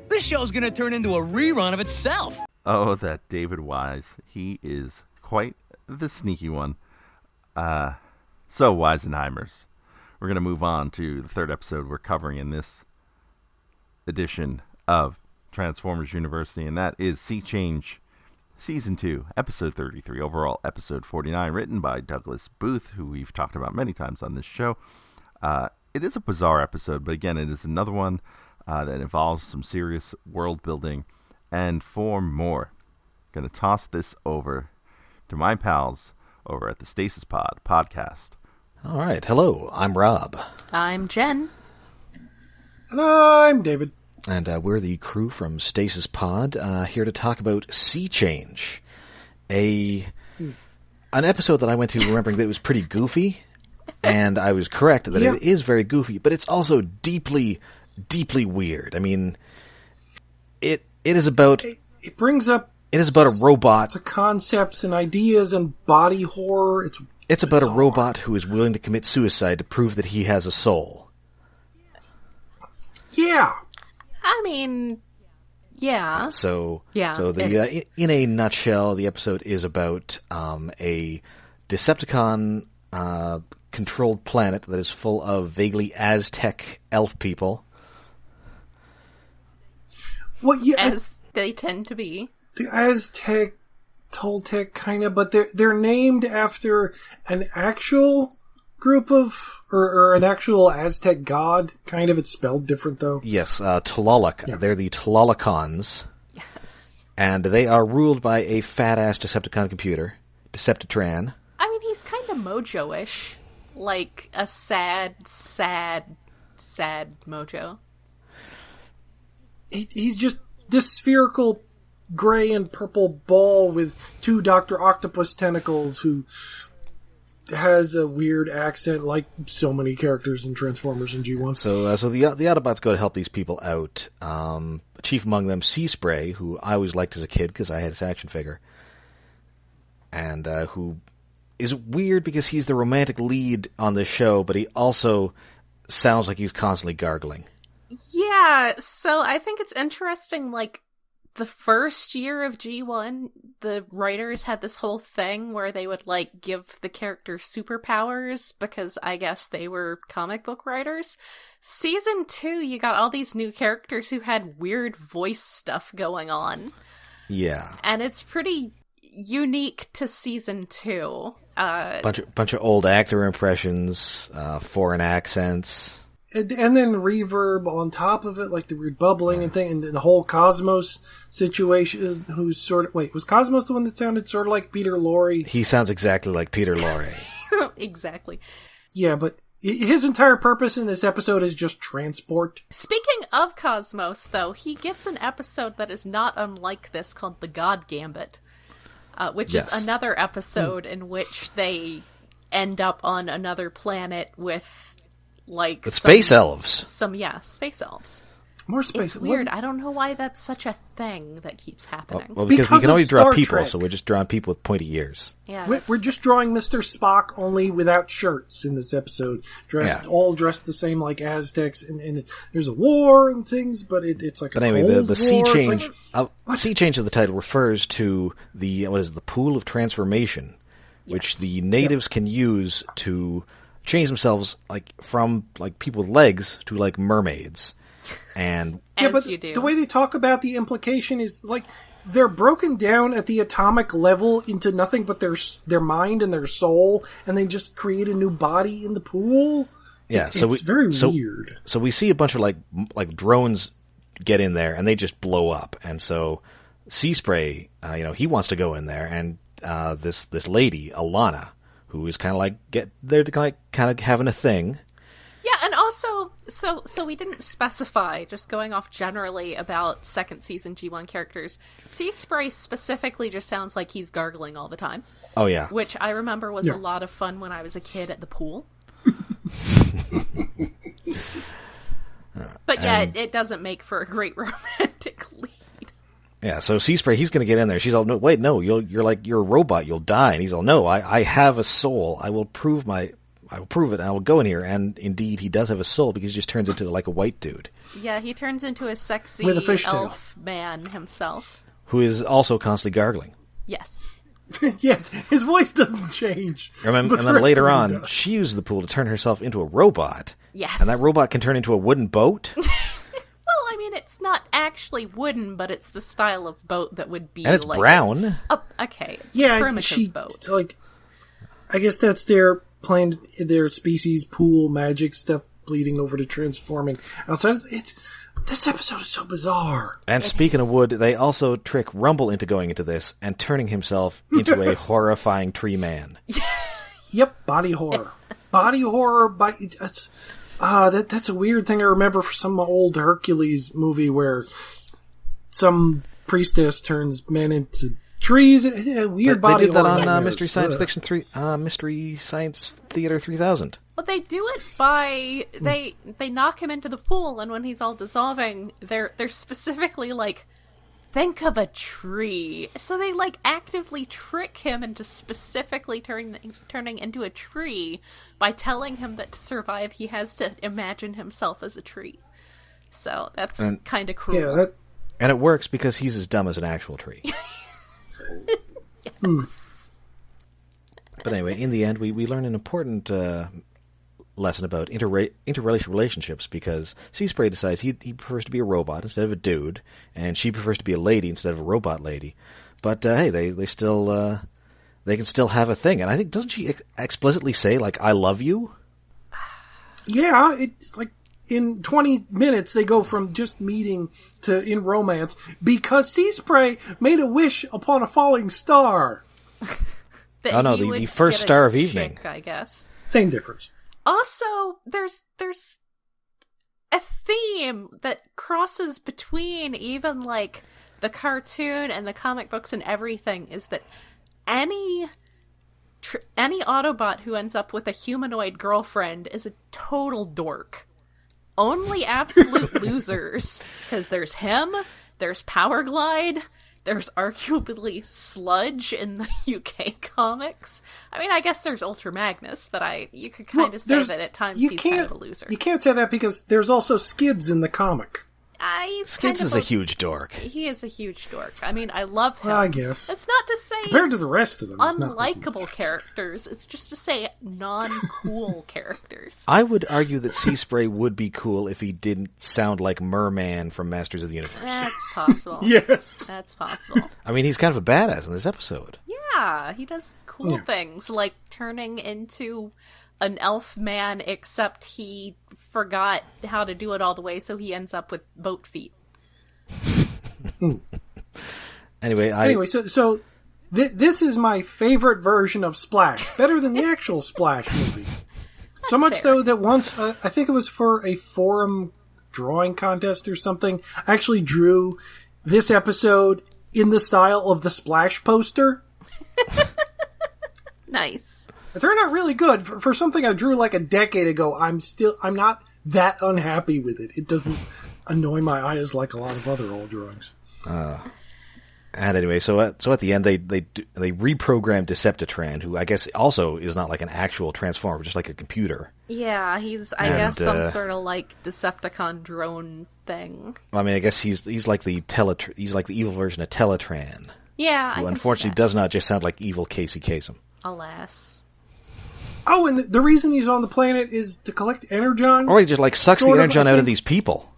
This show's gonna turn into a rerun of itself. Oh, that David Wise. He is quite the sneaky one. So, Weisenheimers, we're going to move on to the third episode we're covering in this edition of Transformers University, and that is Sea Change Season 2, Episode 33, overall Episode 49, written by Douglas Booth, who we've talked about many times on this show. It is a bizarre episode, but again, it is another one that involves some serious world building. And for more, I'm going to toss this over to my pals over at the Stasis Pod podcast. All right. Hello, I'm Rob. I'm Jen. And I'm David. And we're the crew from Stasis Pod, here to talk about Sea Change. An episode that I went to remembering that it was pretty goofy, and I was correct that it is very goofy, but it's also deeply, deeply weird. I mean, it is about... It brings up... It is about a robot. It's concepts and ideas and body horror. It's about a robot who is willing to commit suicide to prove that he has a soul. Yeah. I mean, yeah. So yeah, in a nutshell, the episode is about a Decepticon controlled planet that is full of vaguely Aztec elf people. Well, yeah, as they tend to be. The Aztec, Toltec kind of, but they're named after an actual group of, or an actual Aztec god, kind of. It's spelled different, though. Yes, Tlaloc. Yeah. They're the Tlalocons. Yes. And they are ruled by a fat-ass Decepticon computer, Deceptitran. I mean, he's kind of Mojo-ish. Like a sad Mojo. He's just this spherical gray and purple ball with 2 Dr. Octopus tentacles who has a weird accent like so many characters in Transformers and G1. So the Autobots go to help these people out. Chief among them, Seaspray, who I always liked as a kid because I had his action figure. And who is weird because he's the romantic lead on the show, but he also sounds like he's constantly gargling. Yeah, so I think it's interesting, like, the first year of G1, the writers had this whole thing where they would, like, give the characters superpowers because I guess they were comic book writers. Season 2, you got all these new characters who had weird voice stuff going on. Yeah. And it's pretty unique to Season 2. Bunch of old actor impressions, foreign accents. And then reverb on top of it, like the weird bubbling and thing, and the whole Cosmos situation, who's sort of... Wait, was Cosmos the one that sounded sort of like Peter Lorre? He sounds exactly like Peter Lorre. Exactly. Yeah, but his entire purpose in this episode is just transport. Speaking of Cosmos, though, he gets an episode that is not unlike this called The God Gambit, which is another episode in which they end up on another planet with... like space elves. Space elves. More space. It's weird. I don't know why that's such a thing that keeps happening. Well, because we can only draw Star people, Trek. So we're just drawing people with pointy ears. Yeah, we're just drawing Mr. Spock only without shirts in this episode. All dressed the same like Aztecs, and there's a war and things, but it's like. But anyway, the sea war. change. Sea change of the title refers to the pool of transformation, which the natives can use to change themselves from people with legs to mermaids. And but you do. The way they talk about the implication is they're broken down at the atomic level into nothing but their mind and their soul, and they just create a new body in the pool. Yeah, it's very weird. So we see a bunch of drones get in there, and they just blow up. And so Seaspray, he wants to go in there, and this lady Alana, who is kind of having a thing. Yeah, and also, so we didn't specify, just going off generally about second season G1 characters, Seaspray specifically just sounds like he's gargling all the time. Oh, yeah. Which I remember was a lot of fun when I was a kid at the pool. But yeah, it doesn't make for a great romantic lead. Yeah, so Seaspray, he's going to get in there. She's all, no, wait, no, you're a robot, you'll die. And he's all, no, I have a soul. I will prove it, and I will go in here. And indeed, he does have a soul because he just turns into a white dude. Yeah, he turns into a sexy elf man himself. Who is also constantly gargling. Yes. Yes, his voice doesn't change. And then later on, she uses the pool to turn herself into a robot. Yes. And that robot can turn into a wooden boat. Well, I mean, it's not actually wooden, but it's the style of boat that would be and it's brown. Okay, it's a primitive boat. I guess that's their species pool magic stuff bleeding over to transforming. Outside of this episode is so bizarre. And speaking of wood, they also trick Rumble into going into this and turning himself into a horrifying tree man. Yep, body horror. Body horror. That's a weird thing I remember for some old Hercules movie where some priestess turns men into trees. Weird body horror. They did that on Mystery Science Fiction 3, Mystery Science Theater 3000. Well, they do it by they knock him into the pool, and when he's all dissolving, they're specifically think of a tree. So they actively trick him into specifically turning into a tree by telling him that to survive he has to imagine himself as a tree. So that's kind of cruel. Yeah, and it works because he's as dumb as an actual tree. Yes. But anyway, in the end, we learn an important lesson about interracial relationships because Seaspray decides he prefers to be a robot instead of a dude, and she prefers to be a lady instead of a robot lady. But hey, they can still have a thing, and I think doesn't she explicitly say I love you? Yeah, it's in 20 minutes they go from just meeting to in romance because Seaspray made a wish upon a falling star. The first star of evening. I guess. Same difference. Also, there's a theme theme that crosses between even, like, the cartoon and the comic books and everything is that any Autobot who ends up with a humanoid girlfriend is a total dork. Only absolute losers. Because there's him, there's Powerglide, there's arguably Sludge in the UK comics. I mean, I guess there's Ultra Magnus, but you could kind of say that at times he's kind of a loser. You can't say that because there's also Skids in the comic. Skids is a huge dork. He is a huge dork. I mean, I love him. I guess. It's not to say... Compared to the rest of them, it's not unlikable characters. It's just to say non-cool characters. I would argue that Seaspray would be cool if he didn't sound like Merman from Masters of the Universe. That's possible. Yes. That's possible. I mean, he's kind of a badass in this episode. Yeah, he does cool things, like turning into an elf man, except he forgot how to do it all the way, so he ends up with boat feet. Anyway, so this is my favorite version of Splash, better than the actual Splash movie. So much fair. though that once, I think it was for a forum drawing contest or something, I actually drew this episode in the style of the Splash poster. Nice. It turned out really good for something I drew like a decade ago. I'm not that unhappy with it. It doesn't annoy my eyes like a lot of other old drawings. And anyway, so at the end they reprogram Deceptitran, who I guess also is not like an actual transformer, just like a computer. Yeah, he's I guess some sort of like Decepticon drone thing. I mean, I guess he's like the evil version of Teletran. Yeah, who unfortunately does not just sound like evil Casey Kasem. Alas. Oh, and the reason he's on the planet is to collect Energon? Or he just like sucks the Energon out of these people.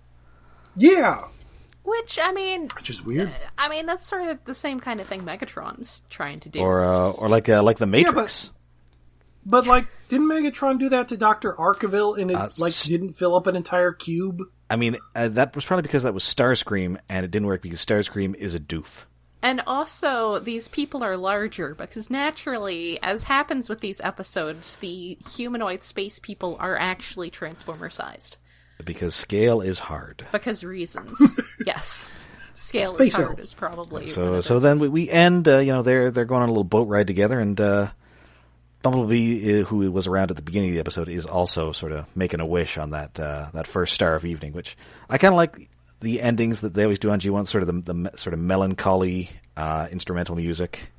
Yeah. Which, I mean... Which is weird. I mean, that's sort of the same kind of thing Megatron's trying to do. Or like the Matrix. Yeah, but like, didn't Megatron do that to Dr. Arkeville and it didn't fill up an entire cube? I mean, that was probably because that was Starscream, and it didn't work because Starscream is a doof. And also, these people are larger, because naturally, as happens with these episodes, the humanoid space people are actually Transformer-sized. Because scale is hard. Because reasons. Yes. Scale Space is hard elves. is probably... So then we end, they're going on a little boat ride together, and Bumblebee, who was around at the beginning of the episode, is also sort of making a wish on that first Star of Evening, which I kind of like... The endings that they always do on G1, sort of the sort of melancholy instrumental music.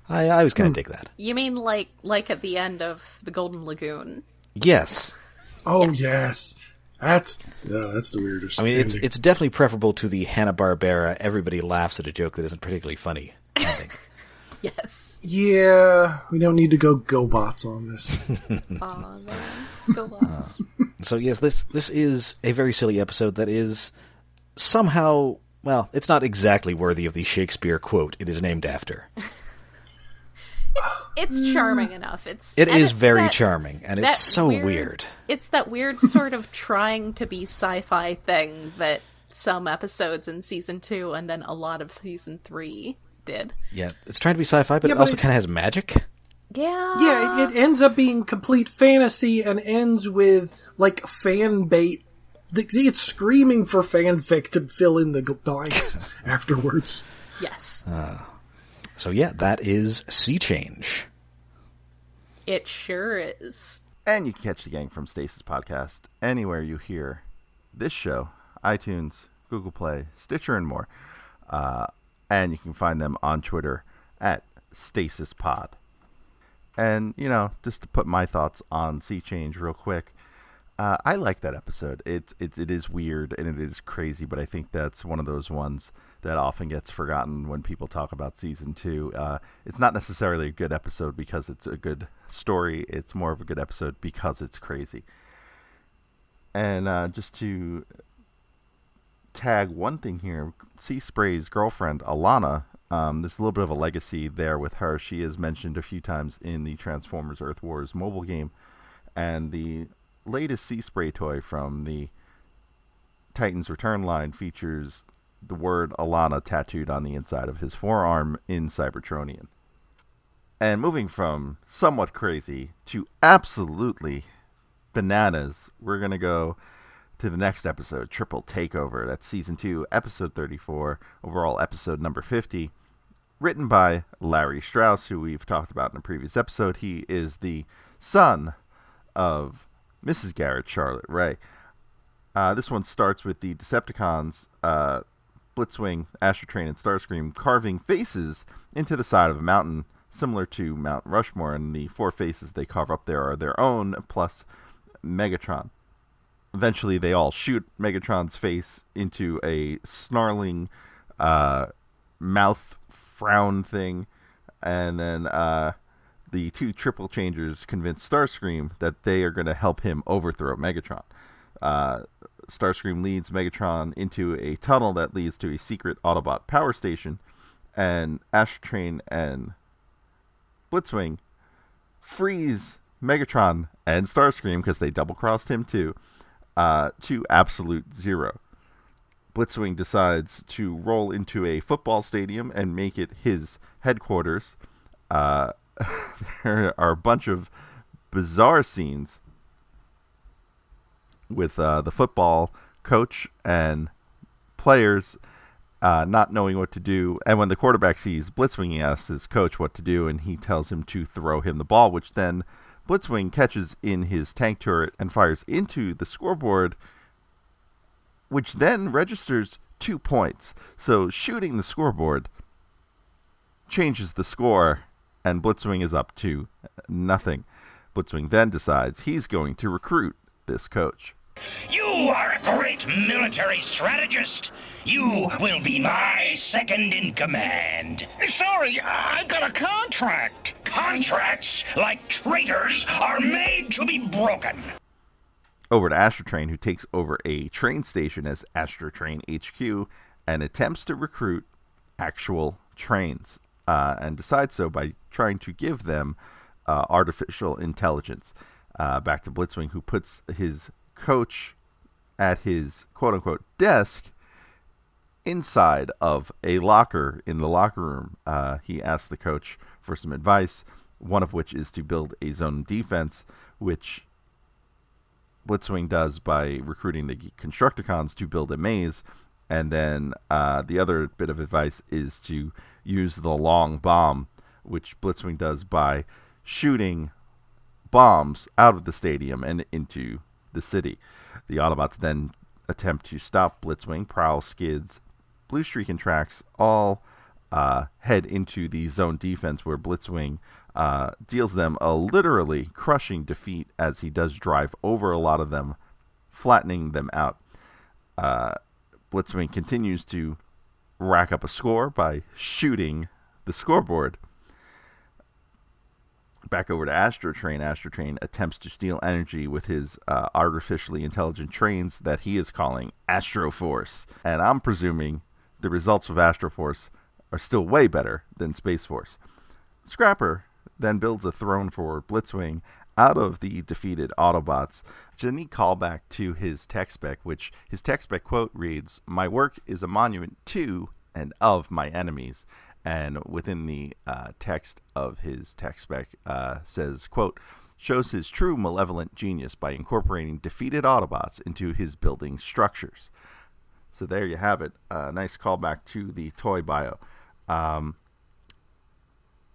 I always kind of dig that. You mean like at the end of the Golden Lagoon? Yes. Oh yes, that's the weirdest. I mean, it's definitely preferable to the Hanna-Barbera everybody laughs at a joke that isn't particularly funny ending. Yes. Yeah, we don't need to go GoBots on this. Aw, man. GoBots. So yes, this is a very silly episode that is somehow, well, it's not exactly worthy of the Shakespeare quote it is named after. It's charming enough. It is very charming, and it's so weird. It's that weird sort of trying to be sci-fi thing that some episodes in Season 2 and then a lot of Season 3 did. Yeah, it's trying to be sci-fi, but it also kind of has magic. Yeah. Yeah, it ends up being complete fantasy and ends with, like, fan bait. It's screaming for fanfic to fill in the blanks afterwards. Yes. So yeah, that is Sea Change. It sure is. And you can catch the gang from Stasis Podcast anywhere you hear this show, iTunes, Google Play, Stitcher, and more. And you can find them on Twitter at StasisPod. And, just to put my thoughts on Sea Change real quick, I like that episode. It is weird and it is crazy, but I think that's one of those ones that often gets forgotten when people talk about Season 2. It's not necessarily a good episode because it's a good story. It's more of a good episode because it's crazy. And just to tag one thing here, Seaspray's girlfriend, Alana, there's a little bit of a legacy there with her. She is mentioned a few times in the Transformers Earth Wars mobile game, and the latest Seaspray toy from the Titans Return line features the word Alana tattooed on the inside of his forearm in Cybertronian. And moving from somewhat crazy to absolutely bananas, we're going to go to the next episode, Triple Takeover. That's Season 2, Episode 34, overall episode number 50. Written by Larry Strauss, who we've talked about in a previous episode. He is the son of Mrs. Garrett, Charlotte Ray. This one starts with the Decepticons, Blitzwing, Astrotrain, and Starscream carving faces into the side of a mountain, similar to Mount Rushmore, and the 4 faces they carve up there are their own, plus Megatron. Eventually, they all shoot Megatron's face into a snarling mouth frown thing, and then the 2 triple changers convince Starscream that they are going to help him overthrow Megatron. Starscream leads Megatron into a tunnel that leads to a secret Autobot power station, and Astrotrain and Blitzwing freeze Megatron and Starscream, because they double-crossed him too, to absolute zero. Blitzwing decides to roll into a football stadium and make it his headquarters. There are a bunch of bizarre scenes with the football coach and players not knowing what to do. And when the quarterback sees Blitzwing, he asks his coach what to do, and he tells him to throw him the ball, which then Blitzwing catches in his tank turret and fires into the scoreboard, which then registers 2 points. So shooting the scoreboard changes the score, and Blitzwing is up to nothing. Blitzwing then decides he's going to recruit this coach. You are a great military strategist. You will be my second in command. Sorry, I've got a contract. Contracts, like traitors, are made to be broken. Over to Astrotrain, who takes over a train station as Astrotrain HQ and attempts to recruit actual trains, and decides so by trying to give them artificial intelligence. Back to Blitzwing, who puts his coach at his quote-unquote desk inside of a locker in the locker room. He asks the coach for some advice, one of which is to build a zone defense, which Blitzwing does by recruiting the Constructicons to build a maze. And then the other bit of advice is to use the long bomb, which Blitzwing does by shooting bombs out of the stadium and into the city. The Autobots then attempt to stop Blitzwing. Prowl, Skids, Blue Streak, and Trax all head into the zone defense, where Blitzwing deals them a literally crushing defeat as he does drive over a lot of them, flattening them out. Blitzwing continues to rack up a score by shooting the scoreboard. Back over to Astrotrain. Astrotrain attempts to steal energy with his artificially intelligent trains that he is calling Astroforce. And I'm presuming the results of Astroforce are still way better than Space Force. Scrapper then builds a throne for Blitzwing out of the defeated Autobots, which is a neat callback to his tech spec, which his tech spec quote reads, "My work is a monument to and of my enemies." And within the text of his tech spec says, quote, "shows his true malevolent genius by incorporating defeated Autobots into his building structures." So there you have it. Nice callback to the toy bio.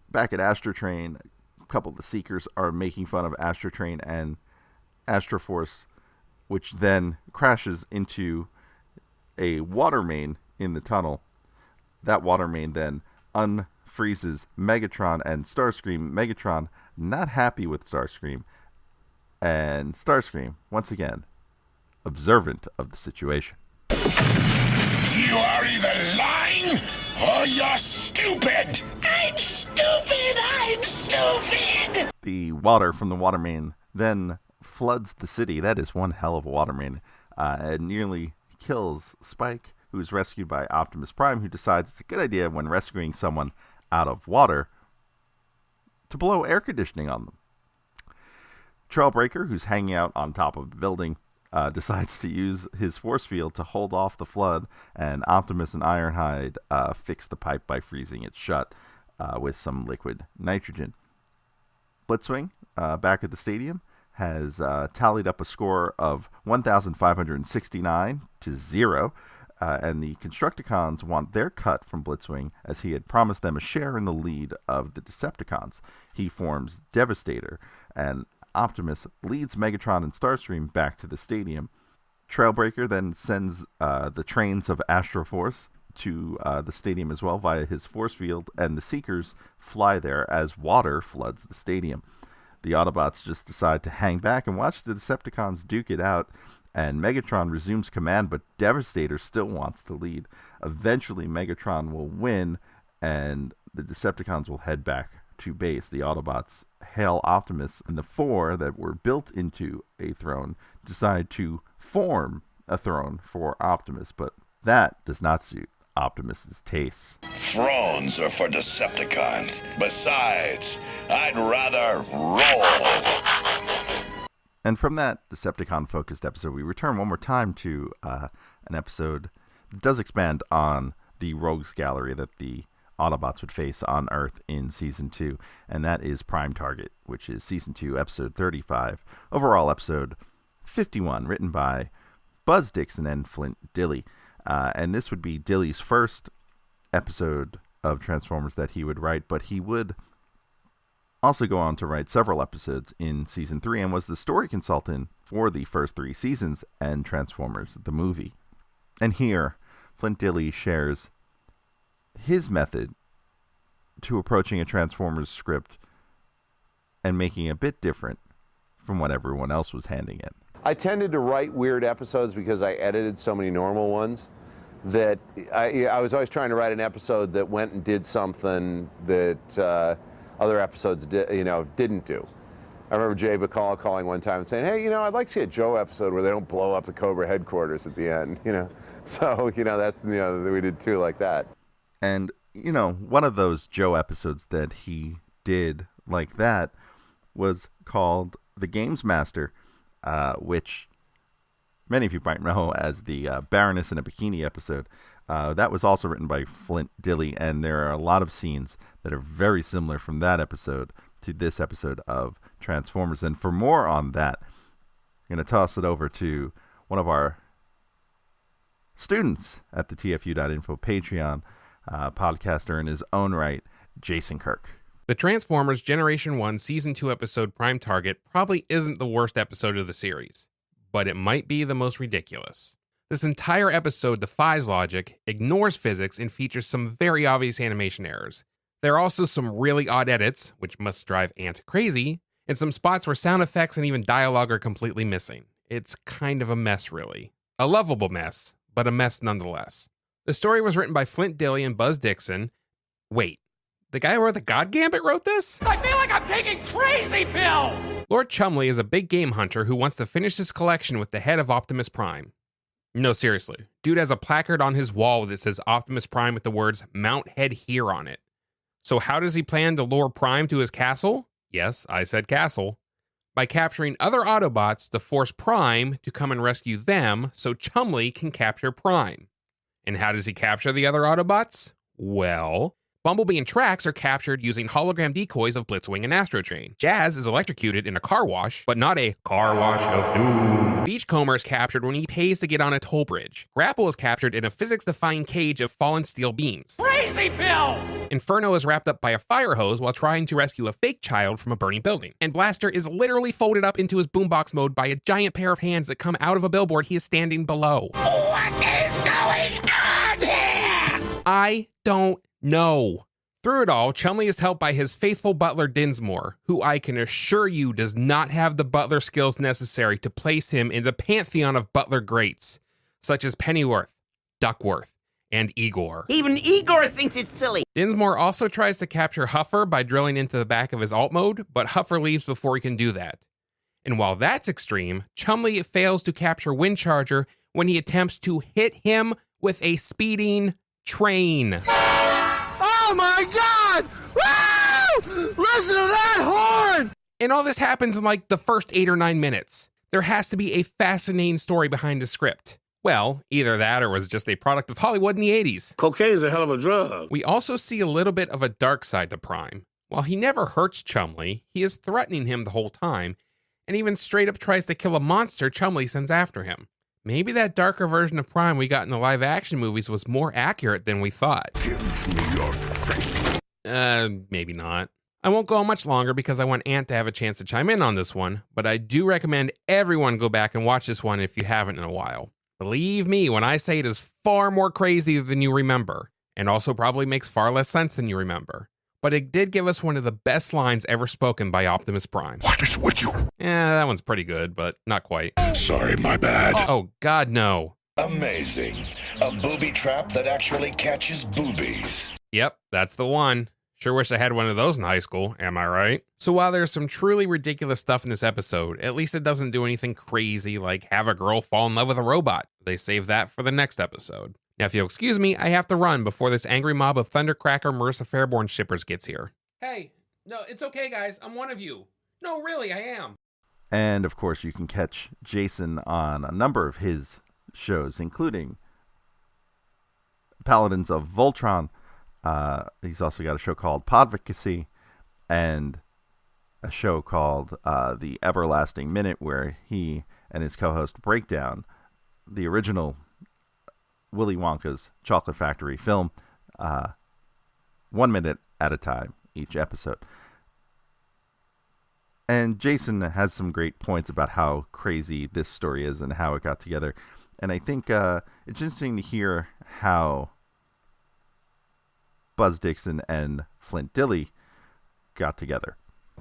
Back at Astrotrain, a couple of the Seekers are making fun of Astrotrain and Astroforce, which then crashes into a water main in the tunnel. That water main then unfreezes Megatron and Starscream. Megatron not happy with Starscream, and Starscream, once again, observant of the situation. You are either lying or you're stupid. I'm stupid. I'm stupid. The water from the water main then floods the city. That is one hell of a water main. It nearly kills Spike, who is rescued by Optimus Prime, who decides it's a good idea when rescuing someone out of water to blow air conditioning on them. Trailbreaker, who's hanging out on top of the building, decides to use his force field to hold off the flood, and Optimus and Ironhide fix the pipe by freezing it shut with some liquid nitrogen. Blitzwing, back at the stadium, has tallied up a score of 1,569 to 0. And the Constructicons want their cut from Blitzwing, as he had promised them a share in the lead of the Decepticons. He forms Devastator, and Optimus leads Megatron and Starscream back to the stadium. Trailbreaker then sends the trains of Astroforce to the stadium as well via his force field, and the Seekers fly there as water floods the stadium. The Autobots just decide to hang back and watch the Decepticons duke it out, and Megatron resumes command, but Devastator still wants to lead. Eventually, Megatron will win, and the Decepticons will head back to base. The Autobots hail Optimus, and the four that were built into a throne decide to form a throne for Optimus, but that does not suit Optimus's tastes. Thrones are for Decepticons. Besides, I'd rather roll. And from that Decepticon-focused episode, we return one more time to an episode that does expand on the Rogues Gallery that the Autobots would face on Earth in Season 2, and that is Prime Target, which is Season 2, Episode 35, overall Episode 51, written by Buzz Dixon and Flint Dille. And this would be Dille's first episode of Transformers that he would write, but he would also go on to write several episodes in Season 3 and was the story consultant for the first 3 seasons and Transformers, the movie. And here, Flint Dille shares his method to approaching a Transformers script and making it a bit different from what everyone else was handing in. I tended to write weird episodes because I edited so many normal ones that I was always trying to write an episode that went and did something that other episodes didn't do. I remember Jay Bacall calling one time and saying, hey, I'd like to see a Joe episode where they don't blow up the Cobra headquarters at the end, So, that's, we did two like that. And, one of those Joe episodes that he did like that was called The Games Master, which many of you might know as the Baroness in a Bikini episode. That was also written by Flint Dille, and there are a lot of scenes that are very similar from that episode to this episode of Transformers. And for more on that, I'm going to toss it over to one of our students at the TFU.INFO Patreon, podcaster in his own right, Jason Kirk. The Transformers Generation 1 Season 2 episode Prime Target probably isn't the worst episode of the series, but it might be the most ridiculous. This entire episode defies logic, ignores physics, and features some very obvious animation errors. There are also some really odd edits, which must drive Ant crazy, and some spots where sound effects and even dialogue are completely missing. It's kind of a mess, really. A lovable mess, but a mess nonetheless. The story was written by Flint Dille and Buzz Dixon. Wait, the guy who wrote the God Gambit wrote this? I feel like I'm taking crazy pills! Lord Chumley is a big game hunter who wants to finish his collection with the head of Optimus Prime. No, seriously. Dude has a placard on his wall that says Optimus Prime with the words Mount Head Here on it. So how does he plan to lure Prime to his castle? Yes, I said castle. By capturing other Autobots to force Prime to come and rescue them so Chumley can capture Prime. And how does he capture the other Autobots? Well, Bumblebee and Trax are captured using hologram decoys of Blitzwing and Astrotrain. Jazz is electrocuted in a car wash, but not a car wash of doom. Beachcomber is captured when he pays to get on a toll bridge. Grapple is captured in a physics-defying cage of fallen steel beams. Crazy pills! Inferno is wrapped up by a fire hose while trying to rescue a fake child from a burning building. And Blaster is literally folded up into his boombox mode by a giant pair of hands that come out of a billboard he is standing below. What is going on here? I don't know. Through it all, Chumley is helped by his faithful butler Dinsmore, who I can assure you does not have the butler skills necessary to place him in the pantheon of butler greats, such as Pennyworth, Duckworth, and Igor. Even Igor thinks it's silly. Dinsmore also tries to capture Huffer by drilling into the back of his alt mode, but Huffer leaves before he can do that. And while that's extreme, Chumley fails to capture Windcharger when he attempts to hit him with a speeding train. Oh my God! Woo! Listen to that horn! And all this happens in like the first 8 or 9 minutes. There has to be a fascinating story behind the script. Well, either that or was just a product of Hollywood in the 80s. Cocaine's a hell of a drug. We also see a little bit of a dark side to Prime. While he never hurts Chumley, he is threatening him the whole time, and even straight up tries to kill a monster Chumley sends after him. Maybe that darker version of Prime we got in the live action movies was more accurate than we thought. Give me your faith. Maybe not. I won't go on much longer because I want Ant to have a chance to chime in on this one, but I do recommend everyone go back and watch this one if you haven't in a while. Believe me when I say it is far more crazy than you remember, and also probably makes far less sense than you remember. But it did give us one of the best lines ever spoken by Optimus Prime. What is with you? That one's pretty good, but not quite. Sorry, my bad. Oh, God, no. Amazing. A booby trap that actually catches boobies. Yep, that's the one. Sure wish I had one of those in high school, am I right? So while there's some truly ridiculous stuff in this episode, at least it doesn't do anything crazy like have a girl fall in love with a robot. They save that for the next episode. Now, if you'll excuse me, I have to run before this angry mob of Thundercracker Marissa Fairborn shippers gets here. Hey, no, it's okay, guys. I'm one of you. No, really, I am. And, of course, you can catch Jason on a number of his shows, including Paladins of Voltron. He's also got a show called Podvocacy and a show called The Everlasting Minute, where he and his co-host break down the original Willy Wonka's Chocolate Factory film 1 minute at a time each episode. And Jason has some great points about how crazy this story is and how it got together. And I think it's interesting to hear how Buzz Dixon and Flint Dille got together.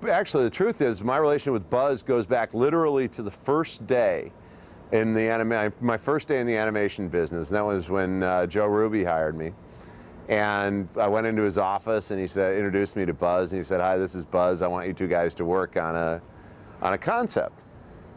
Actually, the truth is, my relation with Buzz goes back literally to the first day in the my first day in the animation business. And that was when Joe Ruby hired me. And I went into his office and he introduced me to Buzz, and he said, "Hi, this is Buzz. I want you two guys to work on a concept."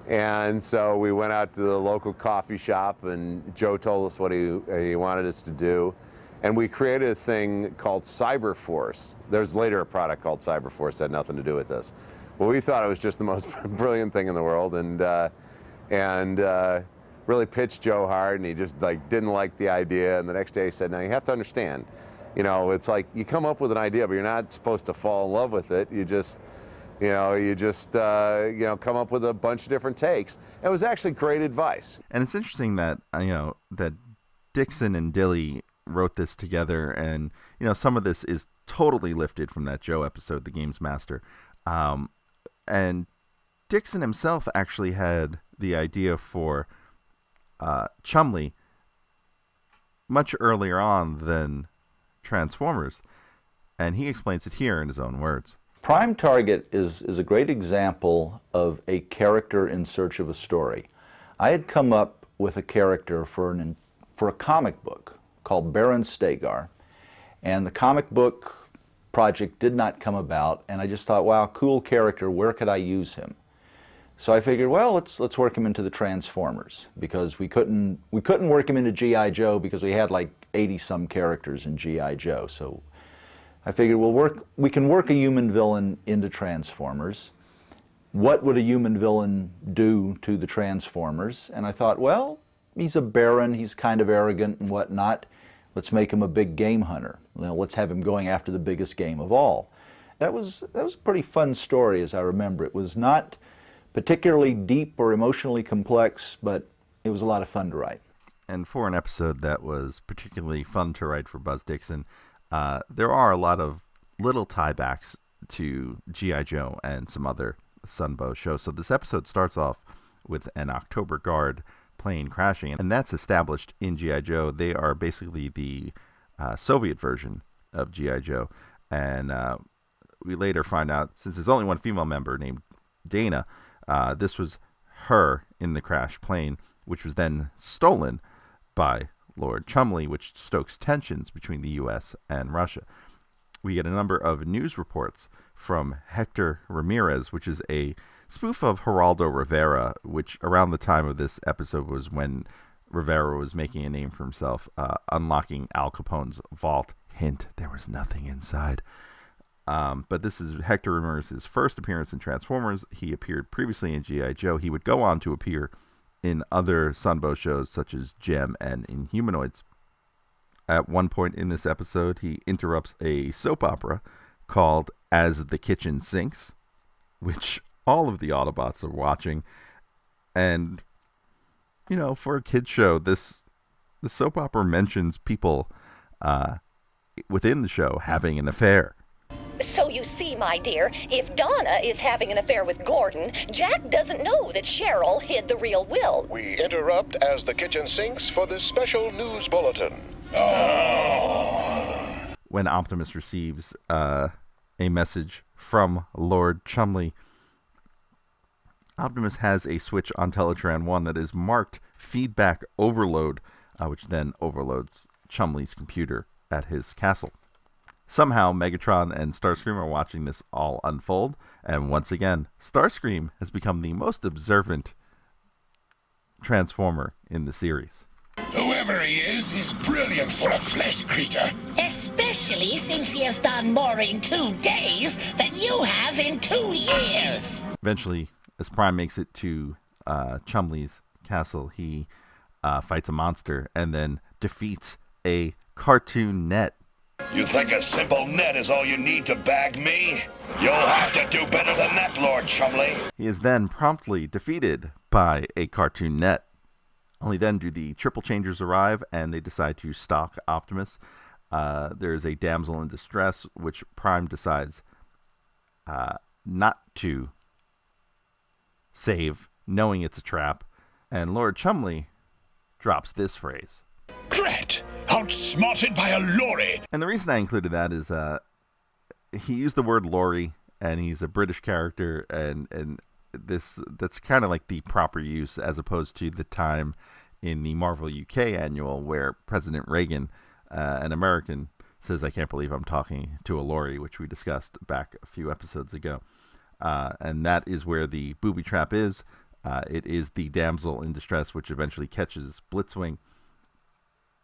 And so we went out to the local coffee shop, and Joe told us what he wanted us to do. And we created a thing called Cyberforce. There's later a product called Cyberforce that had nothing to do with this. Well, we thought it was just the most brilliant thing in the world, and really pitched Joe hard, and he just didn't like the idea. And the next day he said, "Now you have to understand, it's like you come up with an idea, but you're not supposed to fall in love with it. You just come up with a bunch of different takes." It was actually great advice. And it's interesting that that Dixon and Dille wrote this together, and some of this is totally lifted from that Joe episode, The Games Master. And Dixon himself actually had the idea for Chumley much earlier on than Transformers, and he explains it here in his own words. Prime Target is a great example of a character in search of a story. I had come up with a character for a comic book called Baron Stegar, and the comic book project did not come about, and I just thought, wow, cool character, where could I use him? So I figured, well, let's work him into the Transformers, because we couldn't work him into G.I. Joe because we had like 80-some characters in G.I. Joe. So I figured we can work a human villain into Transformers. What would a human villain do to the Transformers? And I thought, well, he's a baron, he's kind of arrogant and whatnot. Let's make him a big game hunter. Let's have him going after the biggest game of all. That was a pretty fun story, as I remember. It was not particularly deep or emotionally complex, but it was a lot of fun to write. And for an episode that was particularly fun to write for Buzz Dixon, there are a lot of little tiebacks to G.I. Joe and some other Sunbow shows. So this episode starts off with an October Guard plane crashing, and that's established in G.I. Joe. They are basically the Soviet version of G.I. Joe, and we later find out, since there's only one female member named Dana, this was her in the crashed plane, which was then stolen by Lord Chumley, which stokes tensions between the U.S. and Russia. We get a number of news reports from Hector Ramirez, which is a spoof of Geraldo Rivera, which around the time of this episode was when Rivera was making a name for himself, unlocking Al Capone's vault. Hint, there was nothing inside. But this is Hector Ramirez's first appearance in Transformers. He appeared previously in G.I. Joe. He would go on to appear in other Sunbow shows such as Gem and Inhumanoids. At one point in this episode, he interrupts a soap opera called As the Kitchen Sinks, which all of the Autobots are watching. And, you know, for a kid's show, the soap opera mentions people within the show having an affair. So you see, my dear, if Donna is having an affair with Gordon, Jack doesn't know that Cheryl hid the real will. We interrupt as the kitchen sinks for this special news bulletin. When Optimus receives a message from Lord Chumley, Optimus has a switch on Teletran 1 that is marked feedback overload, which then overloads Chumley's computer at his castle. Somehow, Megatron and Starscream are watching this all unfold, and once again, Starscream has become the most observant Transformer in the series. Whoever he is brilliant for a flesh creature. Especially since he has done more in 2 days than you have in 2 years. Eventually, as Prime makes it to Chumley's castle, he fights a monster and then defeats a cartoon net. You think a simple net is all you need to bag me? You'll have to do better than that, Lord Chumley. He is then promptly defeated by a cartoon net. Only then do the Triple Changers arrive, and they decide to stalk Optimus. There is a damsel in distress, which Prime decides not to save, knowing it's a trap. And Lord Chumley drops this phrase. Drat! Outsmarted by a lorry! And the reason I included that is he used the word lorry, and he's a British character, and that's kind of like the proper use, as opposed to the time in the Marvel UK annual where President Reagan, an American, says, "I can't believe I'm talking to a lorry," which we discussed back a few episodes ago. And that is where the booby trap is. It is the damsel in distress, which eventually catches Blitzwing.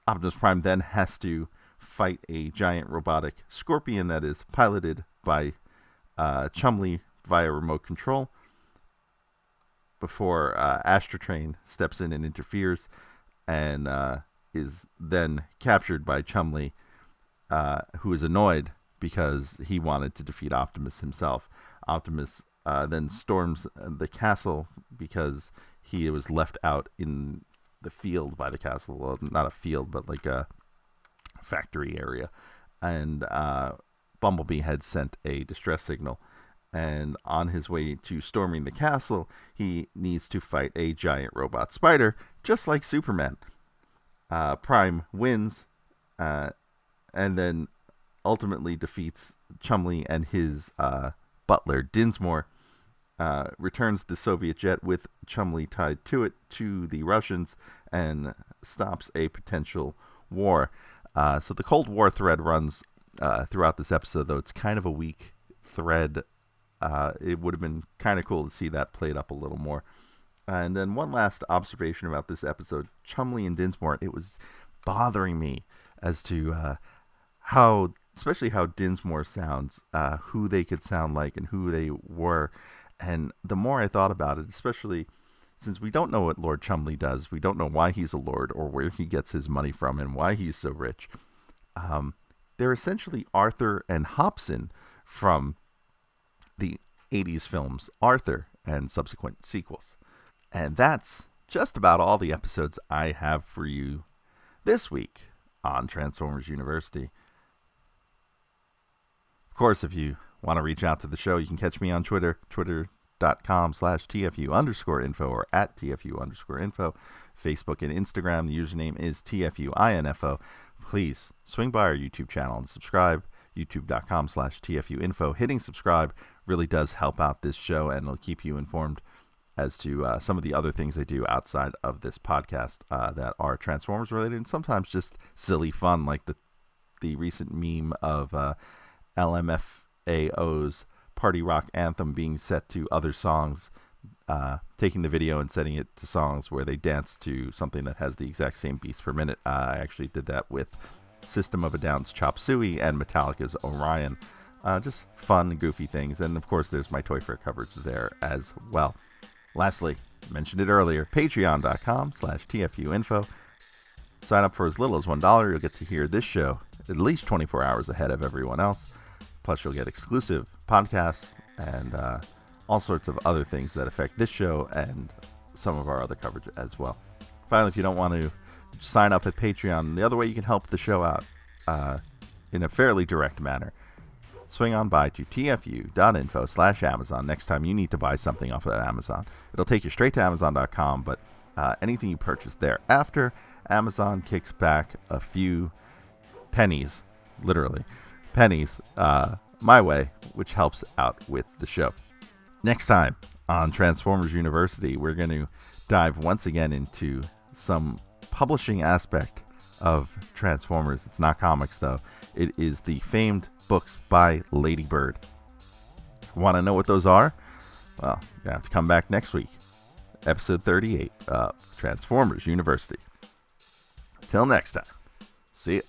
Optimus Prime then has to fight a giant robotic scorpion that is piloted by Chumley via remote control before Astrotrain steps in and interferes and is then captured by Chumley, who is annoyed because he wanted to defeat Optimus himself. Optimus then storms the castle because he was left out in the field by the castle. Well, not a field, but like a factory area. And Bumblebee had sent a distress signal. And on his way to storming the castle, he needs to fight a giant robot spider, just like Superman. Prime wins, and then ultimately defeats Chumley and his butler, Dinsmore, returns the Soviet jet with Chumley tied to it to the Russians and stops a potential war. So the Cold War thread runs throughout this episode, though it's kind of a weak thread. It would have been kind of cool to see that played up a little more. And then one last observation about this episode, Chumley and Dinsmore, it was bothering me as to especially how Dinsmore sounds, who they could sound like and who they were. And the more I thought about it, especially since we don't know what Lord Chumley does, we don't know why he's a lord or where he gets his money from and why he's so rich. They're essentially Arthur and Hobson from the 80s films Arthur and subsequent sequels. And that's just about all the episodes I have for you this week on Transformers University. Of course, if you want to reach out to the show, you can catch me on Twitter, twitter.com/TFU_info or at TFU_info. Facebook and Instagram, the username is TFU.INFO. Please swing by our YouTube channel and subscribe, youtube.com/TFU.info. Hitting subscribe really does help out this show, and it'll keep you informed as to some of the other things I do outside of this podcast that are Transformers related and sometimes just silly fun, like the recent meme of LMFAO's Party Rock Anthem being set to other songs, taking the video and setting it to songs where they dance to something that has the exact same beats per minute. I actually did that with System of a Down's Chop Suey and Metallica's Orion. Just fun, goofy things. And of course, there's my Toy Fair coverage there as well. Lastly, mentioned it earlier, patreon.com/TFU.info. Sign up for as little as $1. You'll get to hear this show at least 24 hours ahead of everyone else. Plus, you'll get exclusive podcasts and all sorts of other things that affect this show and some of our other coverage as well. Finally, if you don't want to sign up at Patreon, the other way you can help the show out in a fairly direct manner, swing on by to TFU.INFO/Amazon next time you need to buy something off of Amazon. It'll take you straight to Amazon.com, but anything you purchase thereafter, Amazon kicks back a few pennies, literally pennies, my way, which helps out with the show. Next time on Transformers University, we're going to dive once again into some publishing aspect of Transformers. It's not comics, though. It is the famed books by Lady Bird. Want to know what those are? Well, you're going to have to come back next week. Episode 38 of Transformers University. Till next time. See ya.